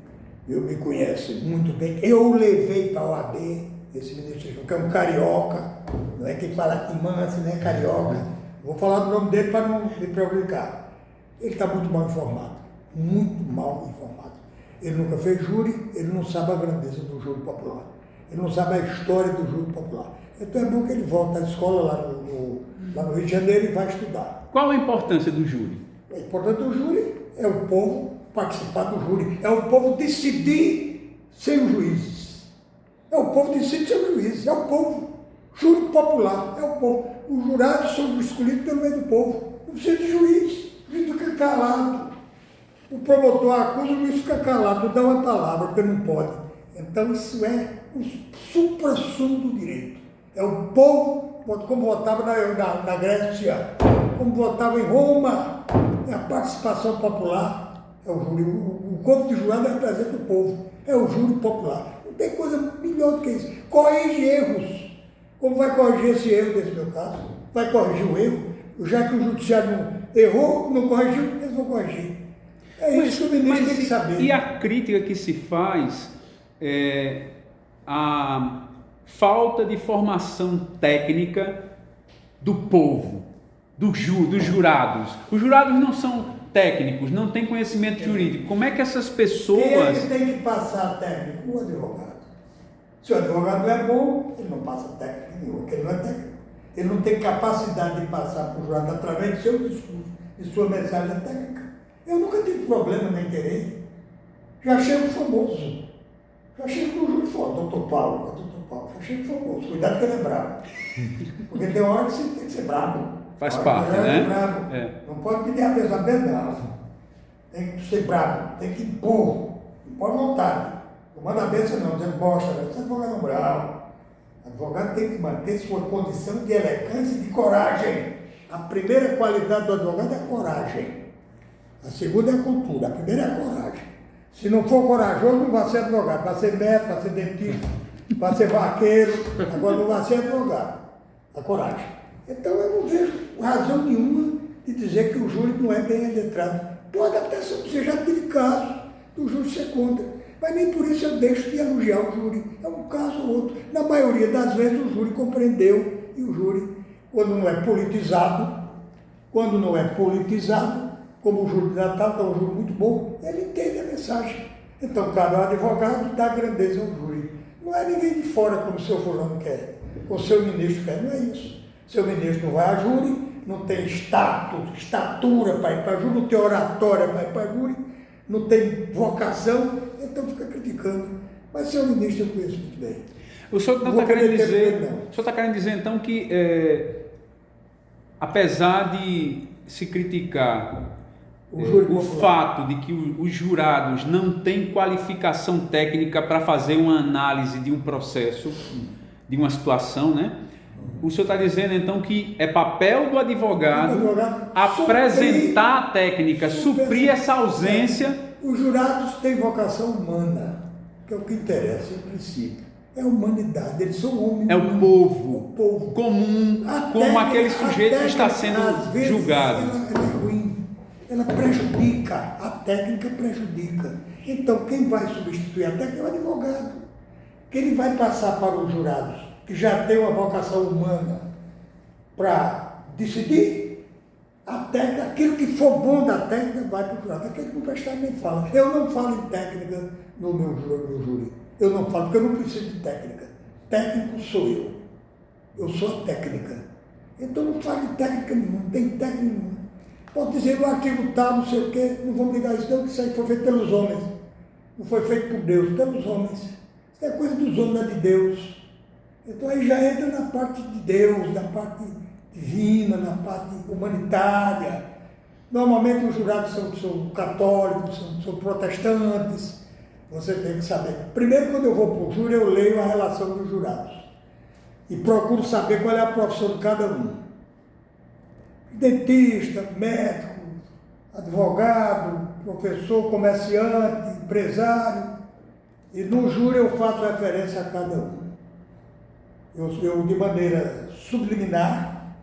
eu me conheço muito bem. Eu levei para a OAB esse ministro, que é um carioca, não é quem fala que mansa, né? Carioca. Vou falar do nome dele para não me prejudicar. Ele está muito mal informado. Muito mal informado. Ele nunca fez júri, ele não sabe a grandeza do júri popular. Ele não sabe a história do júri popular. Então é bom que ele volte à escola lá no Rio de Janeiro e vai estudar. Qual a importância do júri? A importância do júri é o povo participar do júri, é o povo decidir sem os juízes. É o povo que decide sobre o juiz, é o povo. Júri popular, é o povo. Os jurados são escolhidos pelo meio do povo. Não precisa de juiz. O juiz fica calado. O promotor acusa, o juiz fica calado, não dá uma palavra, porque não pode. Então isso é o suprassumo do direito. É o povo, como votava na Grécia, como votava em Roma, é a participação popular, é o júri. O corpo de jurado representa o povo, é o júri popular. Não tem coisa melhor do que isso. Corrige erros. Como vai corrigir esse erro desse meu caso? Vai corrigir o erro? Já que o judiciário não errou, não corrigiu, eles vão corrigir. É isso que o ministro tem que saber. E a crítica que se faz é a falta de formação técnica do povo, dos jurados. Os jurados não são técnicos, não têm conhecimento jurídico. Como é que essas pessoas... Quem é que tem que passar técnico? O advogado. Se o advogado não é bom, ele não passa técnico nenhum, porque ele não é técnico. Ele não tem capacidade de passar para o jurado através do seu discurso, de sua mensagem técnica. Eu nunca tive problema nem querer. Já chego famoso. Já chego no júri fora, doutor Paulo, já chego famoso. Cuidado que ele é bravo. Porque tem hora que você tem que ser bravo. Faz parte, né? Bravo. É. Não pode pedir a pessoa não. Tem que ser bravo, tem que impor. Não pode vontade. Não manda a benção não, dizendo bosta, você é advogado bravo. O advogado tem que manter sua condição de elegância e de coragem. A primeira qualidade do advogado é a coragem. A segunda é a cultura, a primeira é a coragem. Se não for corajoso, não vai ser advogado. Vai ser médico, vai ser dentista, vai ser vaqueiro, agora não vai ser advogado. A coragem. Então eu não vejo razão nenhuma de dizer que o júri não é bem letrado. Pode até ser, já tive casos do júri ser contra, mas nem por isso eu deixo de elogiar o júri. É um caso ou outro. Na maioria das vezes o júri compreendeu, e o júri, quando não é politizado, como o júri de Natal, que é um júri muito bom, ele entende a mensagem. Então, cabe ao advogado dar grandeza ao júri. Não é ninguém de fora, como o seu fulano quer, ou o seu ministro quer, não é isso. Seu ministro não vai a júri, não tem estatura para ir para júri, não tem oratória para ir para júri, não tem vocação, então fica criticando. Mas seu ministro eu conheço muito bem. O senhor está querendo dizer, então, que apesar de se criticar o fato de que os jurados não têm qualificação técnica para fazer uma análise de um processo, de uma situação, né? O senhor está dizendo, então, que é papel do advogado apresentar a técnica, suprir essa ausência. Os jurados têm vocação humana, que é o que interessa, em princípio. É a humanidade, eles são homens. É o povo comum, como aquele sujeito que está sendo julgado. Ela é ruim, ela prejudica, a técnica prejudica. Então, quem vai substituir a técnica é o advogado, que ele vai passar para os jurados, que já tem uma vocação humana, para decidir a técnica, aquilo que for bom da técnica vai para o jurado. Aquele que não prestar nem fala. Eu não falo em técnica no meu júri. Eu não falo, porque eu não preciso de técnica. Técnico sou eu. Eu sou a técnica. Então não falo de técnica nenhuma, não tem técnica nenhuma. Pode dizer o artigo tal, não sei o quê, não vamos ligar isso não, que isso aí foi feito pelos homens. Não foi feito por Deus, pelos homens. Isso é coisa dos homens, não é de Deus. Então aí já entra na parte de Deus, na parte divina, na parte humanitária. Normalmente os jurados são católicos, são protestantes. Você tem que saber. Primeiro, quando eu vou para o júri, eu leio a relação dos jurados. E procuro saber qual é a profissão de cada um. Dentista, médico, advogado, professor, comerciante, empresário. E no júri eu faço referência a cada um. Eu de maneira subliminar,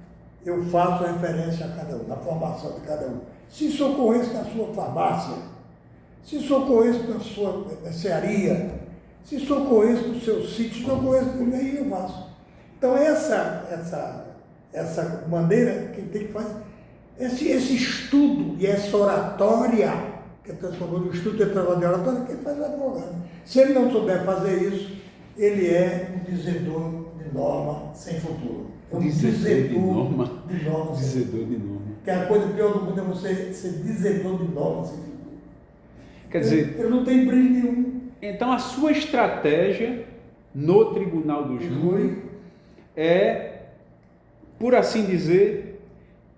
eu faço referência a cada um, na formação de cada um. Se socorresse na sua farmácia, se socorresse na sua mercearia, se socorresse no seu sítio, se socorresse por aí, eu faço. Então essa maneira que tem que fazer, esse estudo e essa oratória, que é transformou no estudo e transformou de oratória, que faz o advogado. Se ele não souber fazer isso, ele é um dizedor de norma sem futuro. É um dizedor de norma. Dizedor de norma. Que a coisa pior do mundo é você ser dizedor de norma sem futuro. Quer dizer, eu não tenho brilho nenhum. Então a sua estratégia no tribunal do júri é, por assim dizer,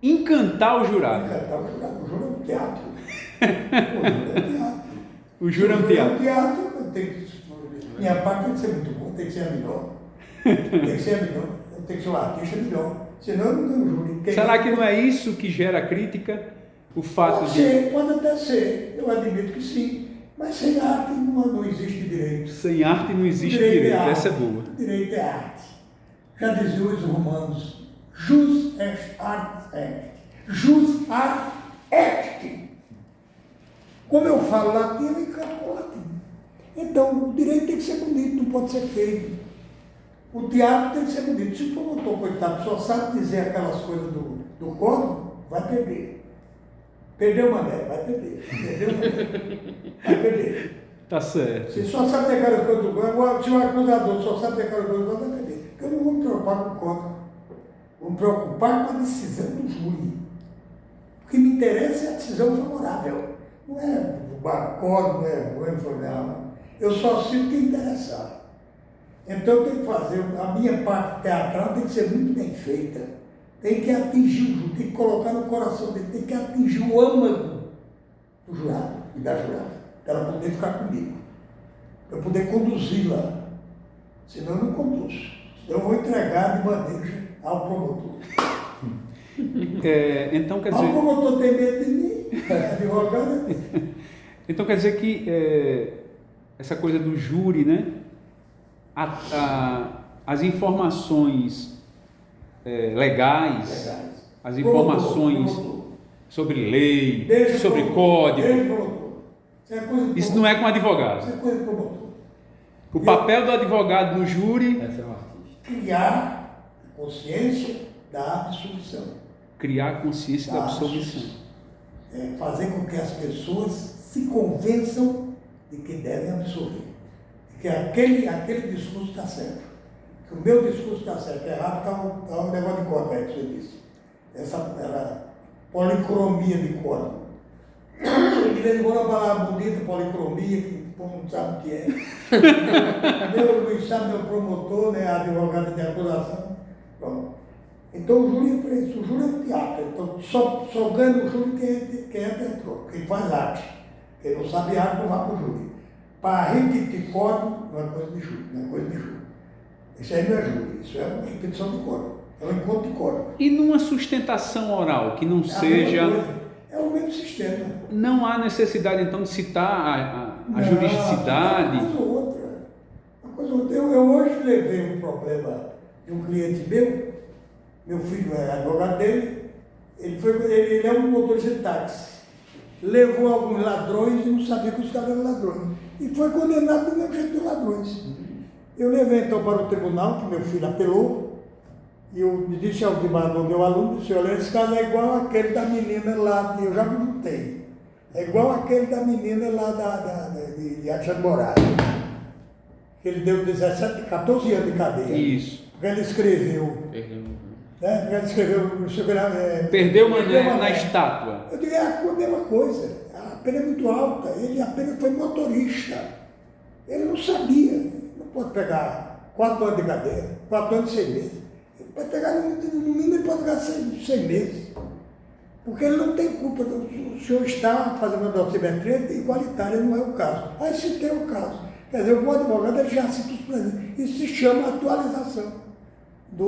encantar o jurado. Encantar o jurado. O júri é um teatro. O júri é um teatro. O júri é um teatro. Minha parte tem que ser muito boa, tem que ser a melhor. Tem que ser a melhor. Tem que ser um artista melhor. Senão eu não ganho júri. Será que não é isso que gera crítica? O fato pode ser, pode até ser. Eu admito que sim. Mas sem arte não existe direito. Sem arte não existe direito. Essa é boa. Direito é arte. Já diziam os romanos, jus est art est. Jus art est. Como eu falo latim, eu encanto o latim. Então, o direito tem que ser bonito, não pode ser feio. O teatro tem que ser bonito. Se o promotor, coitado, só sabe dizer aquelas coisas do código, vai perder. Perdeu, Mané, vai perder. Perdeu, Mané, vai perder. Tá certo. Se só sabe ter aquelas coisas do código, se o acusador só sabe ter aquelas coisas do código, vai perder. Porque eu não vou me preocupar com o código. Vou me preocupar com a decisão do júri. O que me interessa é a decisão favorável. Não é o código, não é o informal. Eu só sinto que interessar. Então eu tenho que fazer, a minha parte teatral tem que ser muito bem feita. Tem que atingir o júri, tem que colocar no coração dele, tem que atingir o âmago do jurado e da jurada, para ela poder ficar comigo, para eu poder conduzi-la. Senão eu não conduzo. Senão eu vou entregar de bandeja ao promotor. Então quer dizer... O promotor tem medo de mim, advogado. Então quer dizer que essa coisa do júri, né? As informações legais, as informações sobre lei, sobre código, isso não é com advogado. Isso é coisa do promotor. O papel do advogado no júri Essa é um artista. Criar consciência da absolvição. Criar consciência da absolvição. Fazer com que as pessoas se convençam de que devem absolver. Que aquele discurso está certo. Que o meu discurso está certo. Errado está o negócio de código aí que você disse. Essa policromia de código. De vez em quando a palavra bonita, policromia, que o povo não sabe o que é. Meu Luiz sabe, meu promotor, né, advogado de acusação. Bom, então o júri é para isso. O júri é um teatro. Então só ganha o júri quem é teatro, quem faz arte. Quem não sabe arte não vai para o júri. Para repetir código não é coisa de júri, não é coisa de júri. Isso aí não é júri, isso é uma repetição de código, é um encontro de código. E numa sustentação oral que não seja... É o mesmo sistema. Não há necessidade então de citar a juridicidade? Uma coisa ou outra. Eu hoje levei um problema de um cliente meu filho é advogado dele, ele é um motorista de táxi. Levou alguns ladrões e não sabia que os caras eram ladrões. E foi condenado do mesmo jeito de ladrões. Eu levei então para o tribunal, que meu filho apelou, e eu disse ao desembargador, meu aluno, disse, olha, esse caso é igual aquele da menina lá, eu já perguntei, é igual aquele da menina lá de Alexandre Moraes, que ele deu 14 anos de cadeia. Isso. Porque ele escreveu. Porque ele escreveu... Perdeu Mané na estátua. Eu digo, é a mesma coisa. A pena é muito alta. Ele apenas foi motorista. Ele não sabia. Não pode pegar 4 anos de cadeia, 4 anos e 6 meses. Ele pode pegar, no mínimo, ele pode pegar 6 meses. Porque ele não tem culpa. O senhor está fazendo uma dosimetria igualitária, não é o caso. Aí se tem o caso. Quer dizer, o advogado ele já cita os presentes. Isso se chama atualização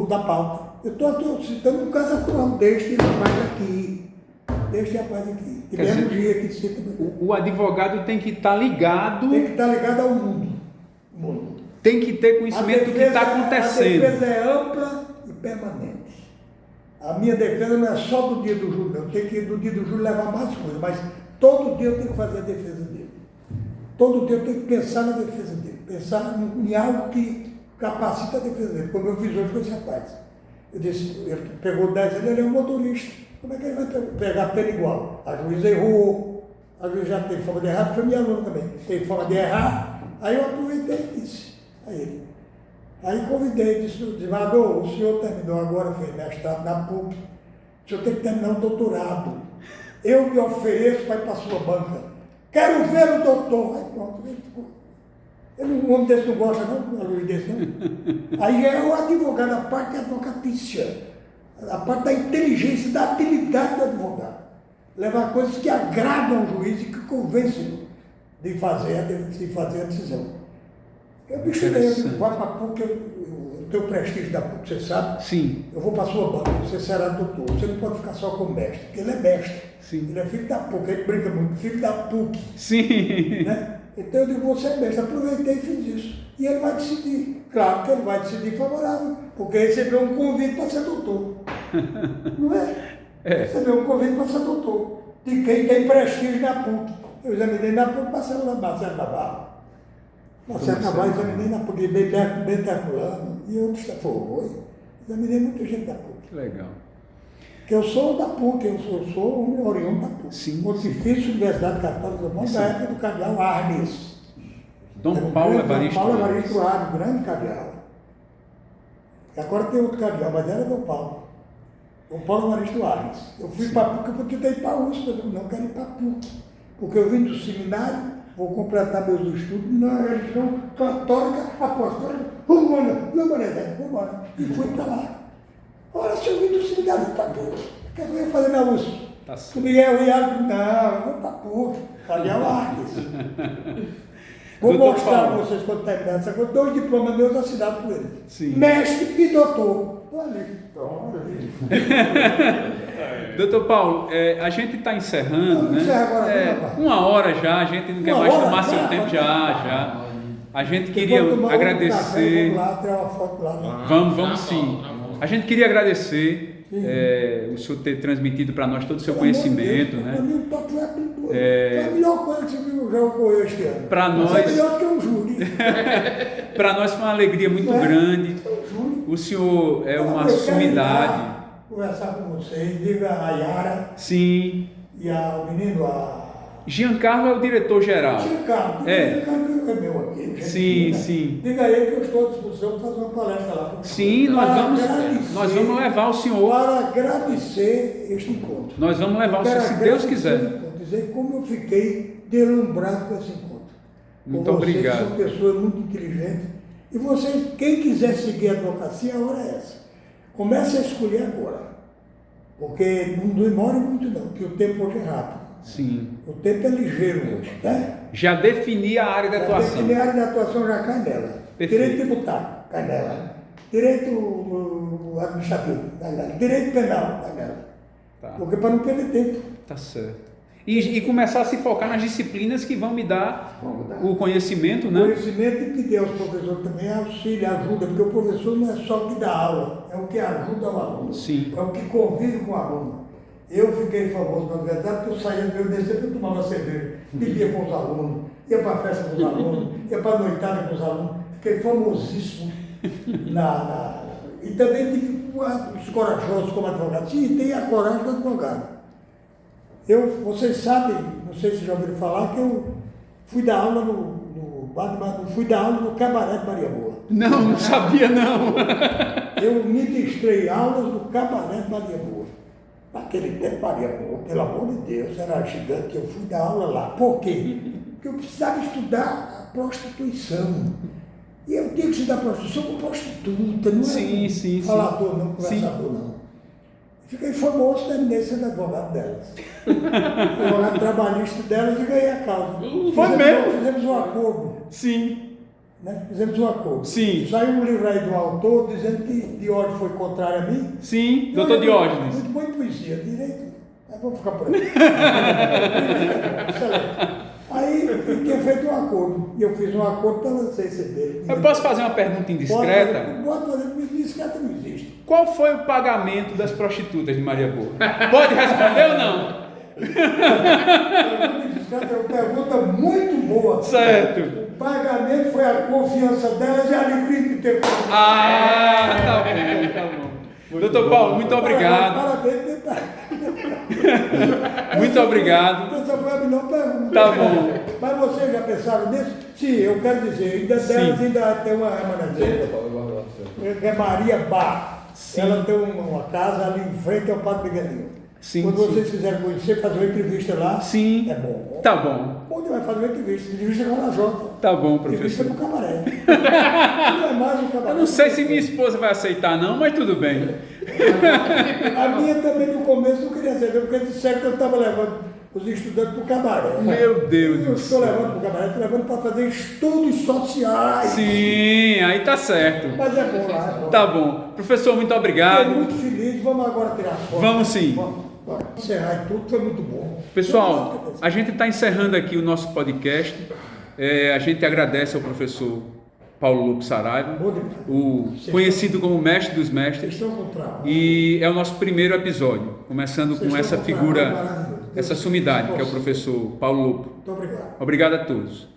da pauta. Eu estou citando um caso atual, deste rapaz aqui. Deste rapaz aqui. Que mesmo dia que cita. O advogado tem que estar ligado. Tem que estar ligado ao mundo. Tem que ter conhecimento do que está acontecendo. A defesa é ampla e permanente. A minha defesa não é só do dia do júri, eu tenho que do dia do júri levar mais coisas, mas todo dia eu tenho que fazer a defesa dele. Todo dia eu tenho que pensar na defesa dele, pensar em algo que capacita a defesa dele, como eu fiz hoje com esse rapaz. Eu disse, ele pegou 10 anos, ele é um motorista. Como é que ele vai pegar pena igual? A juíza errou, a juíza já teve forma de errar, foi minha aluna também, teve forma de errar, aí eu aproveitei e disse a ele. Aí convidei, disse, desembargador, o senhor terminou agora, fez mestrado na PUC, o senhor tem que terminar um doutorado. Eu me ofereço para ir para a sua banca. Quero ver o doutor. Aí pronto, ele ficou. Um homem desse não gosta, não? Um Luiz desse, não? Aí é o advogado, a parte advocatícia, a parte da inteligência, da habilidade do advogado. Levar coisas que agradam o juiz e que convencem de fazer a decisão. Eu me estudei, eu vou para a PUC, eu tenho o prestígio da PUC, você sabe? Sim. Eu vou para a sua banca, você será doutor, você não pode ficar só como mestre, porque ele é mestre. Sim. Ele é filho da PUC, ele brinca muito, filho da PUC. Sim. Né? Então eu digo, você é mestre, aproveitei e fiz isso. E ele vai decidir. Claro que ele vai decidir favorável, porque recebeu um convite para ser doutor. Não é? Recebeu um convite para ser doutor. De quem tem prestígio na PUC. Eu examinei na PUC, Marcelo Navarro. Marcelo Navarro, examinei na PUC, Beto Herculano e outros da PUC. Examinei muita gente da PUC. Que legal. Que eu sou da PUC, eu sou um oriundo da PUC. Sim. Pontifício Universidade Católica do Mundo, da época do cardeal Arnes. Dom Paulo Evaristo. Dom Paulo Evaristo Arnes, grande cardeal. E agora tem outro cardeal, mas era Dom Paulo. Dom Paulo Evaristo Arnes. Eu fui para a PUC porque eu tentei ir para a USP, eu não quero ir para a PUC. Porque eu vim do seminário, vou completar meus estudos na religião católica apostólica romana. E fui para lá. Ora, se eu vim do seminário, vou para a PUC. O que eu ia fazer na USP? Tá O Miguel Rialto, não, eu vou para a PUC. Cardeal Arnes. Vou Doutor mostrar Paulo. para vocês quando terminar essa coisa, 2 diplomas meus assinados por ele. Sim. Mestre e doutor. Olha, Doutor Paulo, a gente está encerrando, Não, né? encerra agora, rapaz. 1 hora já, a gente não quer Uma mais hora? tomar seu Já, tempo já. já. A gente queria Vamos tomar um café, agradecer. vamos lá, tirar uma foto lá. Né? Vamos sim. A gente queria agradecer o senhor ter transmitido para nós todo o seu conhecimento, Para né? mim, o papo foi a melhor coisa que já ocorreu este ano. Para Mas nós- é melhor do que um júri. Para nós foi uma alegria muito Não é? grande. É um júri. O senhor é uma Eu quero ir sumidade. lá conversar com vocês, diga a Yara Sim. e ao menino, Giancarlo é o diretor-geral. Giancarlo, É. Giancarlo é meu aqui. gente Sim, fina. sim. Diga a ele que eu estou à disposição para fazer uma palestra lá. Sim, nós vamos levar o senhor. Para agradecer este encontro. Nós vamos levar o senhor, se Deus quiser. Dizer como eu fiquei deslumbrado com esse encontro. Muito vocês obrigado. são pessoas muito inteligentes. E vocês, quem quiser seguir a advocacia, a hora é essa. Comece a escolher agora. Porque não demore muito não, porque o tempo hoje é rápido. Sim. O tempo é ligeiro hoje, né? Já defini a área de atuação. A área de atuação já cai nela. Perfeito. Direito tributário, cai nela. Direito administrativo, cai nela. Direito penal, cai nela. Tá. Porque para não perder tempo. Tá certo. E começar a se focar nas disciplinas que vão me dar o conhecimento, né? Conhecimento e pedir aos professores também auxílio, ajuda, porque o professor não é só o que dá aula, é o que ajuda o aluno. Sim. É o que convive com o aluno. Eu fiquei famoso na universidade porque eu saía do meu DC, eu tomava cerveja, bebia com os alunos, ia para a festa com os alunos, ia para a noitada com os alunos, fiquei famosíssimo e também tive os corajosos como advogado. Sim, tem a coragem do advogado. Vocês sabem, não sei se já ouviram falar, que eu fui dar aula fui dar aula no Cabaré de Maria Boa. Não sabia não. Eu ministrei aulas no Cabaré de Maria Boa. Naquele tempo, Maria Boa, pelo amor de Deus, era gigante, eu fui dar aula lá. Por quê? Porque eu precisava estudar a prostituição. E eu tinha que estudar a prostituição com prostituta, não Sim, falador, não conversador, não. Fiquei famoso, terminei sendo advogado delas. Advogado trabalhista delas e ganhei a causa. Fizemos um acordo. Sim. Né? Fizemos um acordo. Sim. Saiu um livro aí do autor dizendo que Diógenes foi contrário a mim. Sim, doutor Diógenes. Muito boa poesia, direito. Mas vamos ficar por aí. Excelente. Aí tinha feito um acordo. E eu fiz um acordo para você receber. Eu posso fazer uma pergunta indiscreta? Pode fazer, indiscreta não existe. Qual foi o pagamento das prostitutas de Maria Boa? Pode responder ou não? Pergunta indiscreta é uma pergunta muito boa. Certo. O pagamento foi a confiança delas e a alegria de ter confiança. Tá bom. Doutor Paulo, muito obrigado. Parabéns. Muito obrigado. Essa foi a melhor pergunta. Tá bom. Mas vocês já pensaram nisso? Sim, eu quero dizer, delas ainda tem uma remanescente, que é Maria Bar. Ela tem uma casa ali em frente ao Padre Miguelinho. Sim, Quando sim. vocês quiserem conhecer, fazer uma entrevista lá, Sim. é bom. Tá bom. Onde vai fazer uma entrevista? Entrevista com a Jota. Tá bom, Entrevista professor. no cabaré. Não é mais um cabaré. Eu não sei se minha esposa vai aceitar não, mas tudo bem. A minha também no começo não queria saber, porque disseram que eu estava levando os estudantes para o cabaré. Meu Deus Eu do estou céu. levando para o cabaré, estou levando para fazer estudos sociais. Sim, aí tá certo. Mas é bom lá. É bom. Tá bom. Professor, muito Estou obrigado. muito feliz, vamos agora tirar foto. Vamos sim. Vamos encerrar e tudo, foi muito bom. Pessoal, a gente está encerrando aqui o nosso podcast. A gente agradece ao professor Paulo Lopes Saraiva, Bom demais. o conhecido como mestre dos Vocês mestres. estão com trabalho. E é o nosso primeiro episódio, começando Vocês com essa estão com trabalho figura, maravilhoso. essa sumidade, que é o professor Paulo Lopes. Muito obrigado. Obrigado a todos.